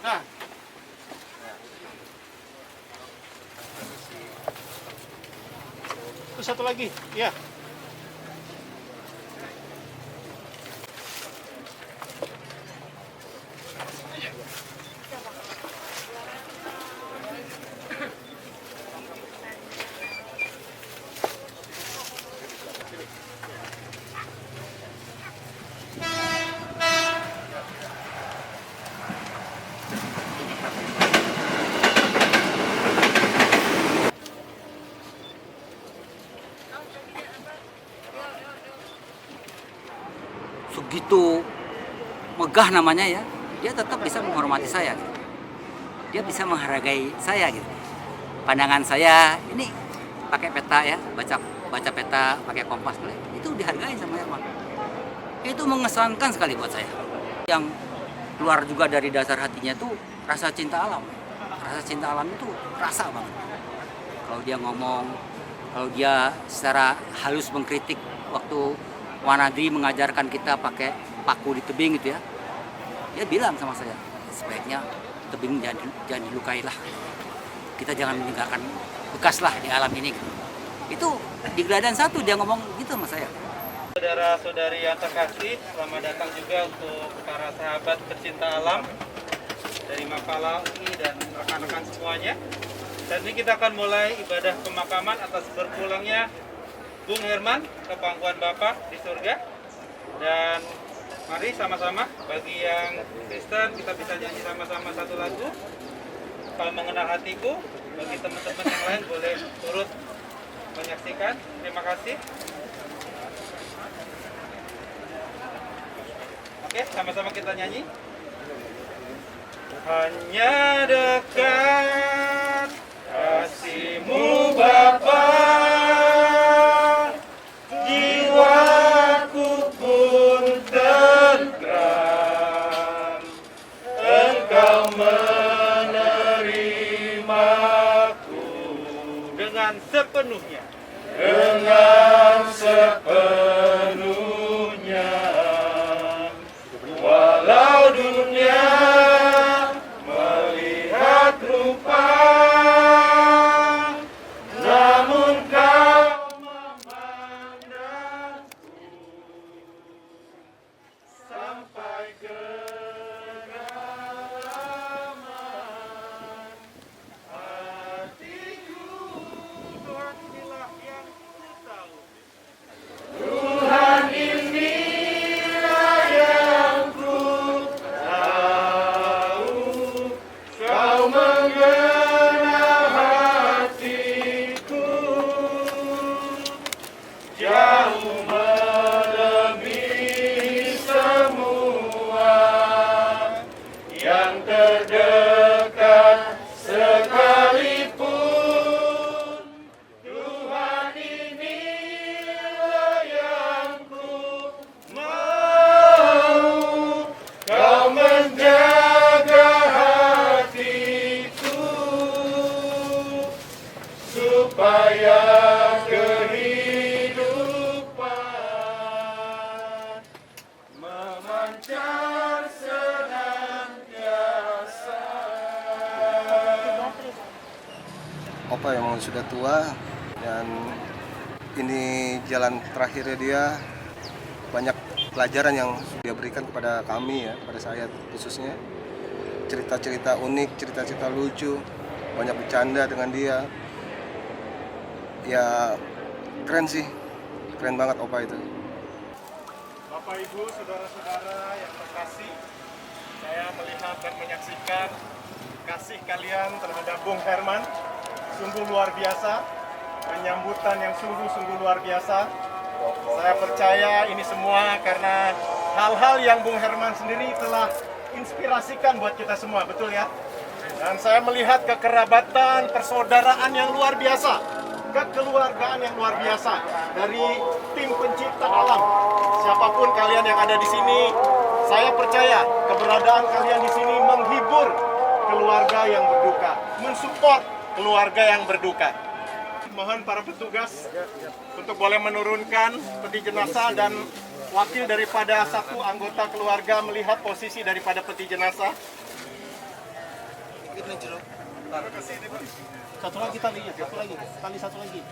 Speaker 15: Nah. Terus satu lagi. Iya.
Speaker 16: Begitu megah namanya ya, dia tetap bisa menghormati saya. Dia bisa menghargai saya gitu. Pandangan saya ini pakai peta ya, baca peta, pakai kompas, itu dihargai sama Herman. Itu mengesankan sekali buat saya. Yang keluar juga dari dasar hatinya itu rasa cinta alam. Rasa cinta alam itu rasa banget. Kalau dia ngomong, kalau dia secara halus mengkritik waktu Wanadri mengajarkan kita pakai paku di tebing gitu ya, dia bilang sama saya, sebaiknya tebing jangan dilukai lah, kita jangan meninggalkan bekas lah di alam ini. Itu di Geladan 1 dia ngomong gitu sama saya.
Speaker 17: Saudara-saudari yang terkasih, selamat datang juga untuk para sahabat pecinta alam dari Mapala ini dan rekan-rekan semuanya. Dan ini kita akan mulai ibadah pemakaman atas berpulangnya Bung Herman ke pangkuan Bapak di surga. Dan Mari sama-sama, bagi yang Kristen kita bisa nyanyi sama-sama satu lagu. Kau mengenal hatiku, bagi teman-teman yang lain boleh turut menyaksikan. Terima kasih. Oke, sama-sama kita nyanyi. Hanya dekat kasih-Mu Bapa, jiwaku pun tentram. Engkau menerimaku dengan sepenuhnya. Dengan sepenuhnya. Walau dunia melihat rupa, namun Kau memandangku sampai ke kedalaman hatiku. Tuhan, inilah yang Ku tahu. Tuhan, inilah yang Ku tahu. Kau mengenal hatiku jauh melebihi semua yang terdekat sekalipun. Tuhan, inilah yang Ku mau. Kau menjaga hatiku supaya kehidupan memancar senantiasa.
Speaker 10: Opa yang sudah tua dan ini jalan terakhirnya dia. Banyak pelajaran yang dia berikan kepada kami ya, kepada saya khususnya. Cerita-cerita unik, cerita-cerita lucu, banyak bercanda dengan dia. Ya keren sih, keren banget Opa itu.
Speaker 17: Bapak Ibu, saudara-saudara yang terkasih, saya melihat dan menyaksikan kasih kalian terhadap Bung Herman sungguh luar biasa, penyambutan yang sungguh-sungguh luar biasa. Saya percaya ini semua karena hal-hal yang Bung Herman sendiri telah inspirasikan buat kita semua, betul ya? Dan saya melihat kekerabatan, persaudaraan yang luar biasa, kekeluargaan yang luar biasa dari tim pencipta alam. Siapapun kalian yang ada di sini, saya percaya keberadaan kalian di sini menghibur keluarga yang berduka, mensupport keluarga yang berduka. Mohon para petugas untuk boleh menurunkan peti jenazah dan wakil daripada satu anggota keluarga melihat posisi daripada peti jenazah. Satu lagi tali, satu lagi.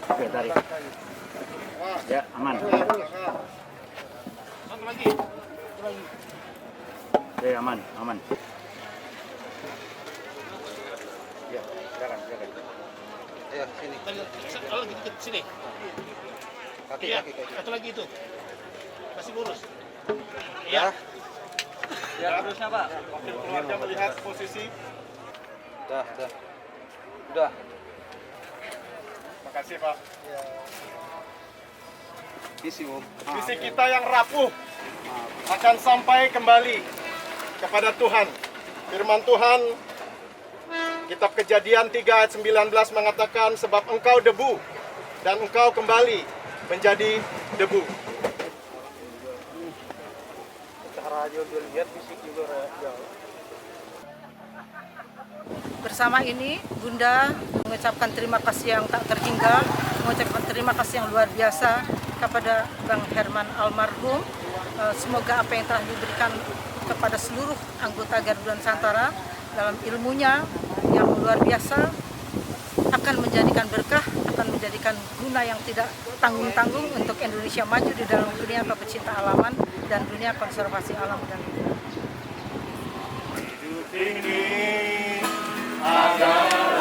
Speaker 15: Oke, tarik. Ya, aman.
Speaker 17: Satu lagi.
Speaker 15: Oke, aman.
Speaker 10: Ya, silakan. Ayo sini.
Speaker 17: Satu lagi dikit sini.
Speaker 10: Kaki.
Speaker 17: Satu lagi itu. Masih lurus. Iya. Ya, terusnya Pak. Wakil keluarga melihat posisi.
Speaker 10: Udah.
Speaker 17: Makasih Pak.
Speaker 10: Visi
Speaker 17: kita yang rapuh akan sampai kembali kepada Tuhan. Firman Tuhan, Kitab Kejadian 3 ayat 19 mengatakan, sebab engkau debu dan engkau kembali menjadi debu. Cara dilihat fisik juga jauh.
Speaker 6: Bersama ini, Bunda mengucapkan terima kasih yang tak terhingga, mengucapkan terima kasih yang luar biasa kepada Bang Herman almarhum. Semoga apa yang telah diberikan kepada seluruh anggota Garuda Nusantara dalam ilmunya yang luar biasa akan menjadikan berkah, akan menjadikan guna yang tidak tanggung-tanggung untuk Indonesia maju di dalam dunia pecinta alaman dan dunia konservasi alam dan lingkungan.
Speaker 17: Agar